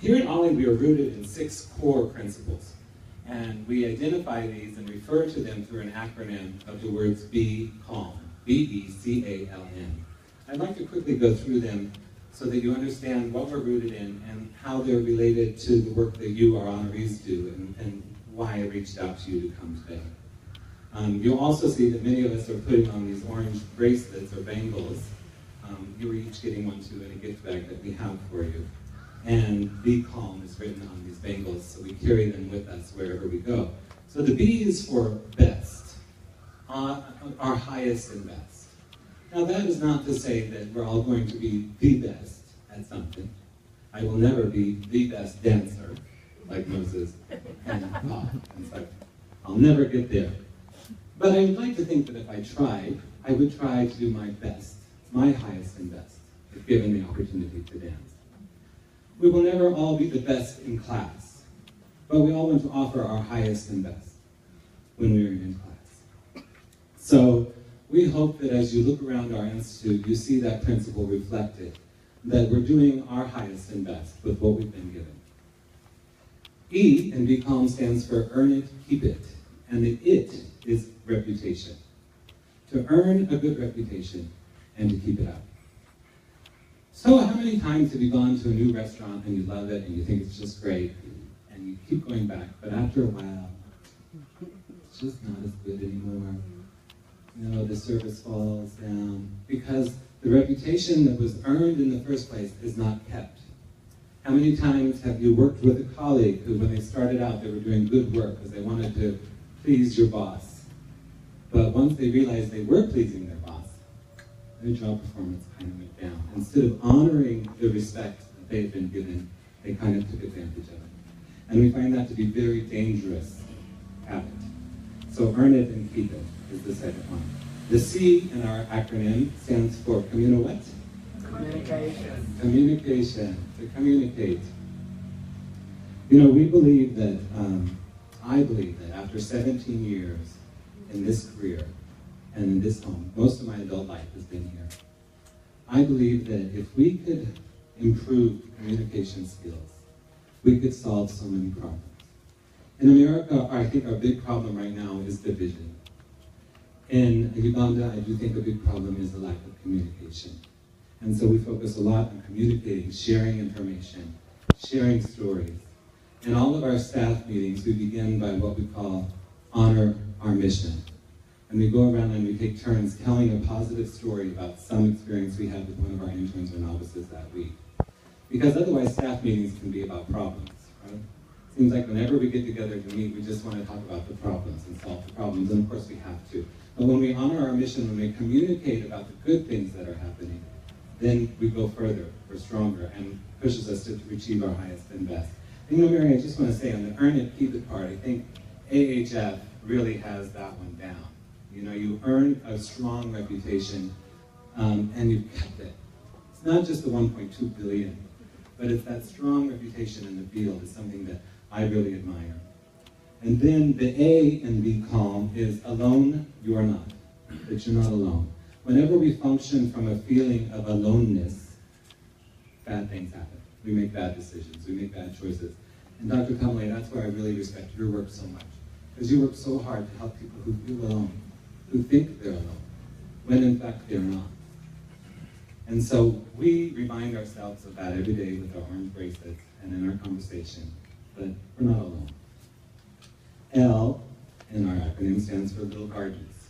Here at A.L.I, we are rooted in 6 core principles. And we identify these and refer to them through an acronym of the words Be Calm, B-E-C-A-L-M. I'd like to quickly go through them so that you understand what we're rooted in and how they're related to the work that you, our honorees, do and why I reached out to you to come today. You'll also see that many of us are putting on these orange bracelets or bangles. You are each getting one too in a gift bag that we have for you. And Be Calm is written on these bangles, so we carry them with us wherever we go. So the B is for best, our highest and best. Now that is not to say that we're all going to be the best at something. I will never be the best dancer, like Moses and God. And so I'll never get there. But I would like to think that if I tried, I would try to do my best, my highest and best, if given the opportunity to dance. We will never all be the best in class, but we all want to offer our highest and best when we are in class. So we hope that as you look around our institute, you see that principle reflected, that we're doing our highest and best with what we've been given. E in Be Calm stands for earn it, keep it, and the it is reputation. To earn a good reputation and to keep it up. So how many times have you gone to a new restaurant and you love it and you think it's just great and you keep going back, but after a while, it's just not as good anymore. You know, the service falls down because the reputation that was earned in the first place is not kept. How many times have you worked with a colleague who, when they started out, they were doing good work because they wanted to please your boss. But once they realized they were pleasing their boss, their job performance kind of went down. Instead of honoring the respect that they had been given, they kind of took advantage of it. And we find that to be a very dangerous habit. So earn it and keep it is the second one. The C in our acronym stands for what? Communication. Communication, to communicate. You know, we believe that, I believe that after 17 years in this career and in this home, most of my adult life has been here. I believe that if we could improve communication skills, we could solve so many problems. In America, I think our big problem right now is division. In Uganda, I do think a big problem is the lack of communication. And so we focus a lot on communicating, sharing information, sharing stories. In all of our staff meetings, we begin by what we call honor our mission. And we go around and we take turns telling a positive story about some experience we had with one of our interns or novices that week. Because otherwise staff meetings can be about problems, right? Seems like whenever we get together to meet, we just want to talk about the problems and solve the problems, and of course we have to. But when we honor our mission, when we communicate about the good things that are happening, then we go further, we're stronger, and pushes us to achieve our highest and best. And, you know, Mary, I just want to say on the earn it, keep it part, I think AHF really has that one down. You know, you earn a strong reputation, and you've kept it. It's not just the 1.2 billion, but it's that strong reputation in the field is something that I really admire. And then the A in Be Calm is alone, you are not, that you're not alone. Whenever we function from a feeling of aloneness, bad things happen. We make bad decisions, we make bad choices. And Dr. Kamale, that's where I really respect your work so much. Because you work so hard to help people who feel alone, who think they're alone, when in fact they're not. And so we remind ourselves of that every day with our orange bracelets and in our conversation, but we're not alone. L in our acronym stands for Little Gardens.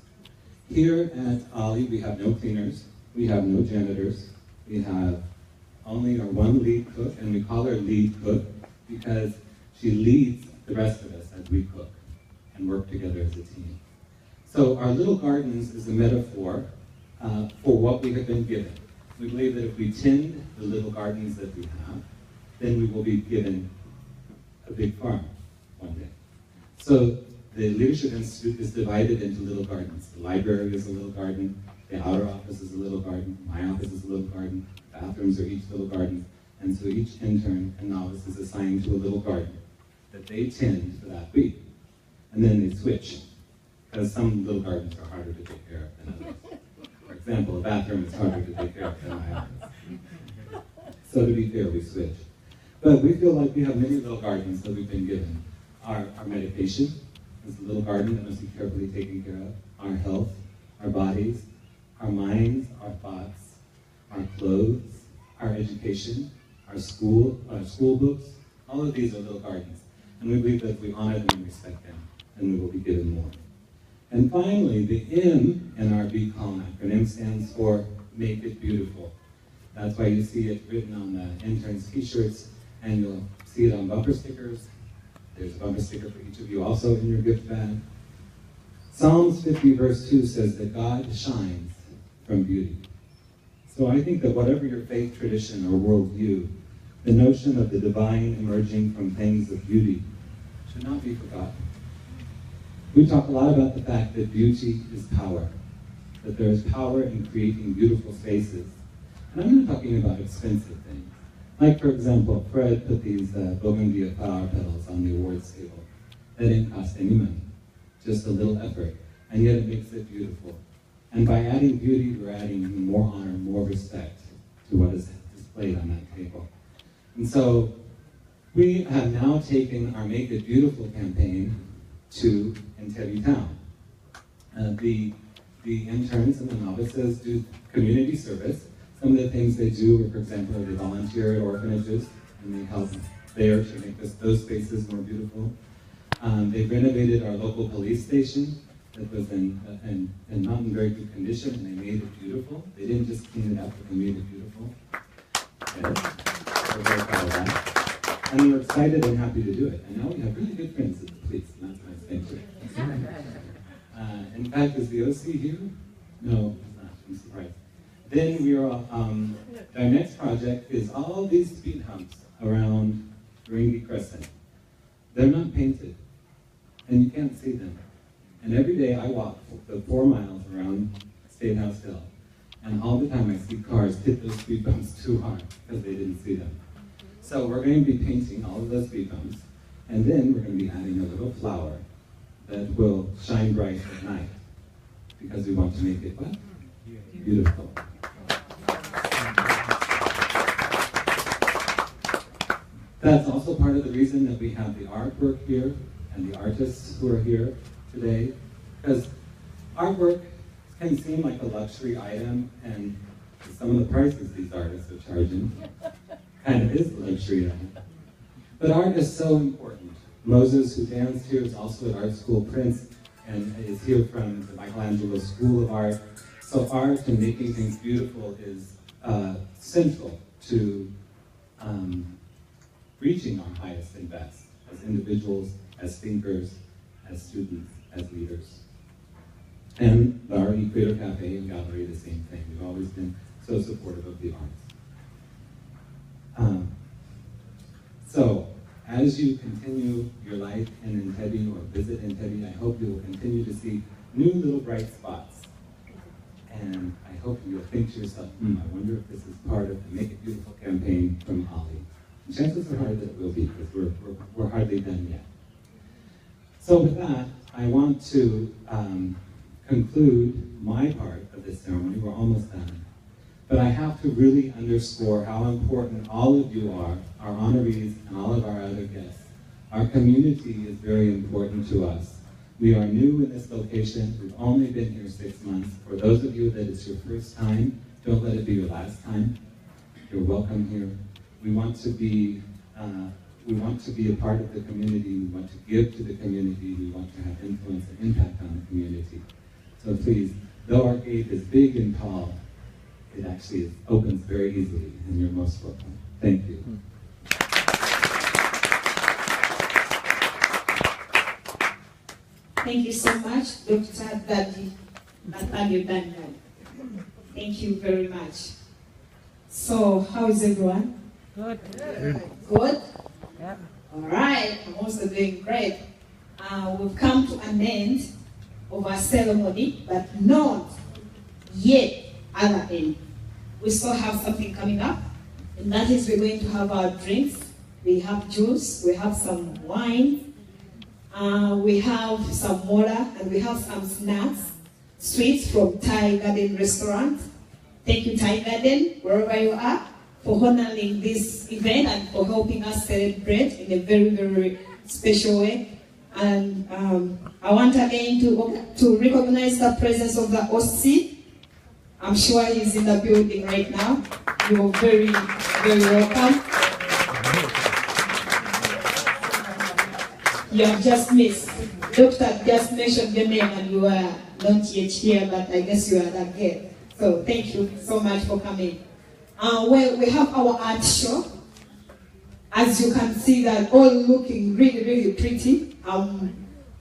Here at A.L.I, we have no cleaners, we have no janitors, we have only our one lead cook, and we call her lead cook because she leads the rest of us as we cook and work together as a team. So our Little Gardens is a metaphor for what we have been given. We believe that if we tend the little gardens that we have, then we will be given a big farm one day. So the Leadership Institute is divided into little gardens. The library is a little garden, the outer office is a little garden, my office is a little garden, bathrooms are each little garden, and so each intern and novice is assigned to a little garden that they tend for that week. And then they switch, because some little gardens are harder to take care of than others. For example, a bathroom is harder to take care of than my office. So to be fair, we switch. But we feel like we have many little gardens that we've been given. Our meditation is a little garden that must be carefully taken care of. Our health, our bodies, our minds, our thoughts, our clothes, our education, our school books, all of these are little gardens. And we believe that if we honor them and respect them, then we will be given more. And finally, the M in our Be Calm acronym stands for Make It Beautiful. That's why you see it written on the interns' t-shirts, and you'll see it on bumper stickers. There's a bumper sticker for each of you also in your gift bag. Psalms 50 verse 2 says that God shines from beauty. So I think that whatever your faith tradition or worldview, the notion of the divine emerging from things of beauty should not be forgotten. We talk a lot about the fact that beauty is power, that there is power in creating beautiful spaces. And I'm not talking about expensive things. Like, for example, Fred put these bougainvillea flower petals on the awards table. That didn't cost any money, just a little effort, and yet it makes it beautiful. And by adding beauty, we're adding even more honor, more respect to what is displayed on that table. And so we have now taken our Make It Beautiful campaign to Entebbe Town. The interns and the novices do community service. Some of the things they do are, for example, they volunteer at orphanages and they help there to make those spaces more beautiful. They've renovated our local police station that was in not in very good condition, and they made it beautiful. They didn't just clean it up, but they made it beautiful. We're very proud of that. And we're excited and happy to do it. And now we have really good friends at the police, and that's a nice thing too. In fact, is the OC here? No, it's not. I'm surprised. Then we are, our next project is all these speed humps around Ringy Crescent. They're not painted, and you can't see them. And every day I walk the 4 miles around State House Hill, and all the time I see cars hit those speed bumps too hard because they didn't see them. So we're going to be painting all of those speed bumps, and then we're going to be adding a little flower that will shine bright at night because we want to make it what? Beautiful. That's also part of the reason that we have the artwork here and the artists who are here today, because artwork can seem like a luxury item, and some of the prices these artists are charging kind of is a luxury item. But art is so important. Moses, who danced here, is also at Art School Prince and is here from the Michelangelo School of Art. So art and making things beautiful is central to reaching our highest and best. as individuals, as thinkers, as students, as leaders. And our Equator Cafe and Gallery, the same thing. We've always been so supportive of the arts. So, as you continue your life in Entebbe or visit Entebbe, I hope you will continue to see new little bright spots. And I hope you'll think to yourself, I wonder if this is part of the Make It Beautiful campaign from A.L.I. And chances are high that it will be, because we're hardly done yet. So with that, I want to conclude my part of this ceremony. We're almost done. But I have to really underscore how important all of you are, our honorees and all of our other guests. Our community is very important to us. We are new in this location. We've only been here 6 months. For those of you that it's your first time, don't let it be your last time. You're welcome here. We want to be a part of the community. We want to give to the community. We want to have influence and impact on the community. So please, though our gate is big and tall, it actually opens very easily, and you're most welcome. Thank you. Thank you so much, Dr. Daddy Nathaniel Daniel. Thank you very much. So, how is everyone? Good. Good? Yeah. All right, I'm also doing great. We've come to an end of our ceremony, but not yet other end. We still have something coming up, and that is we're going to have our drinks. We have juice, we have some wine, we have some water, and we have some snacks, sweets from Thai Garden Restaurant. Thank you, Thai Garden, wherever you are, for honoring this event and for helping us celebrate in a very, very special way. And I want again to recognize the presence of the OC. I'm sure he's in the building right now. You're very, very welcome. You have just missed. Doctor just mentioned your name and you are not yet here, but I guess you are that girl. So thank you so much for coming. Well, we have our art show. As you can see, they're all looking really, really pretty. I'm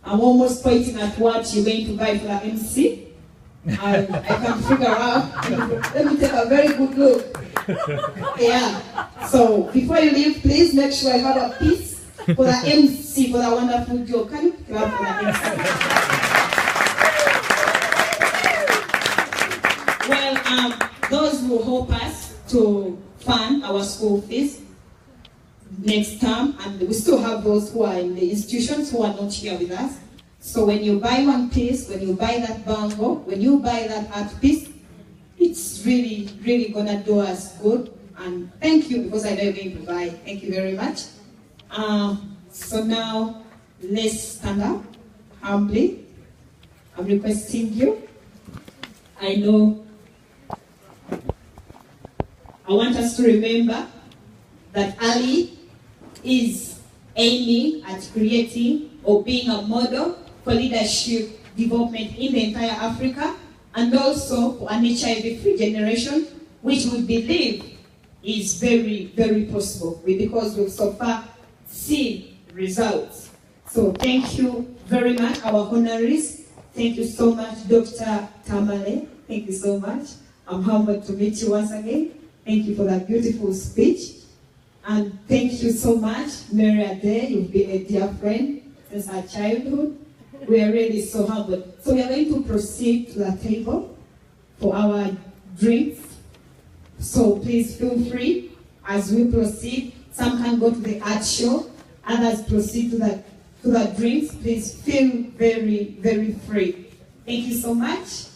almost pointing at what you're going to buy for the MC. I can figure out. Let me take a very good look. Yeah. So before you leave, please make sure I have a piece for the MC for the wonderful joke. Can you clap for the MC? Well, those who help us to fund our school fees next term, and we still have those who are in the institutions who are not here with us. So when you buy one piece, when you buy that bangle, when you buy that art piece, it's really, really gonna do us good. And thank you, because I know you're going to buy. Thank you very much. So now, let's stand up humbly. I'm requesting you. I know. I want us to remember that A.L.I is aiming at creating or being a model for leadership development in the entire Africa, and also for an HIV-free generation, which we believe is very, very possible because we've so far seen results. So thank you very much, our honorees. Thank you so much, Dr. Tamale. Thank you so much. I'm humbled to meet you once again. Thank you for that beautiful speech. And thank you so much, Mary Ade. You've been a dear friend since our childhood. We are really so humbled. So we are going to proceed to the table for our drinks. So please feel free as we proceed. Some can go to the art show, others proceed to the drinks. Please feel very, very free. Thank you so much,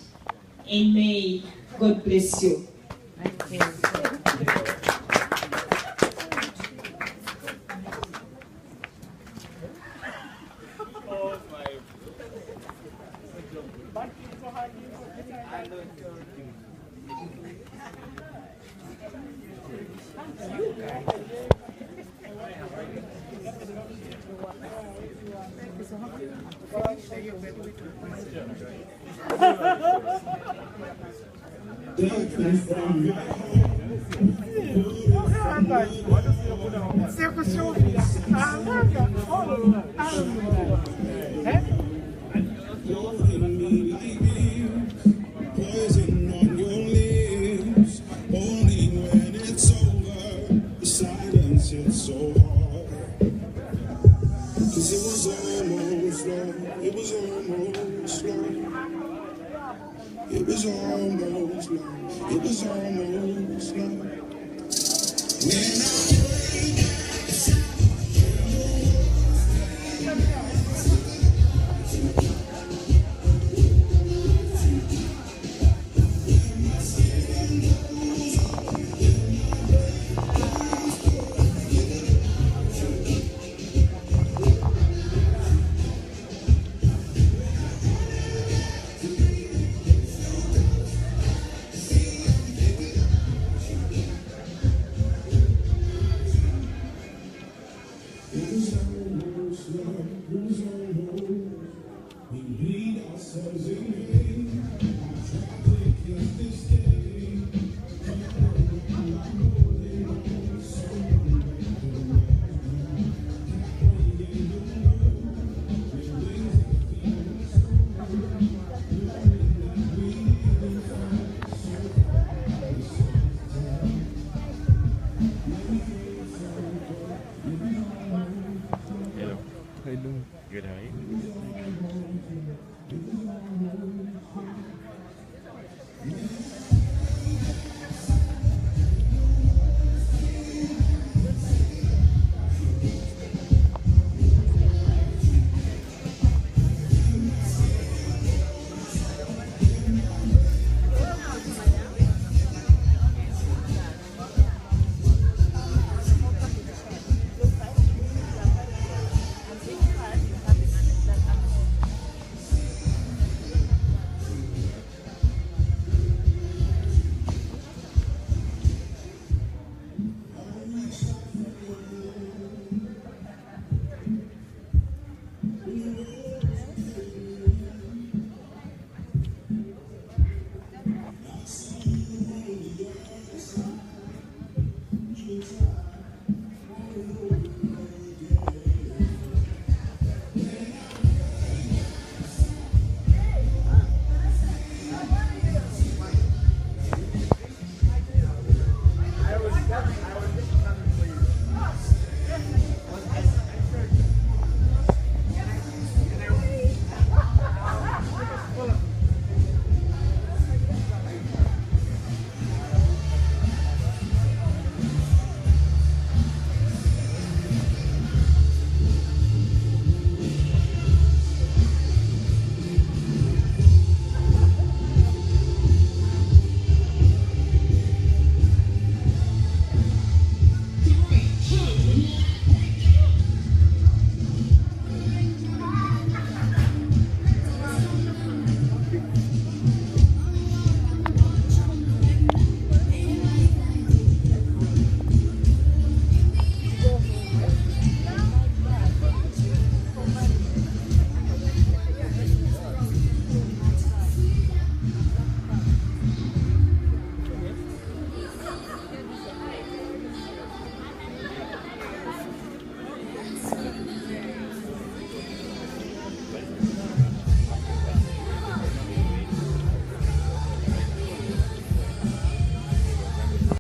and may God bless you. Thank you. Poison on your lips, only when it's over, the silence hits so hard. 'Cause it was almost love, it was almost love. It was almost love, it was almost love. When I Good, how are you? you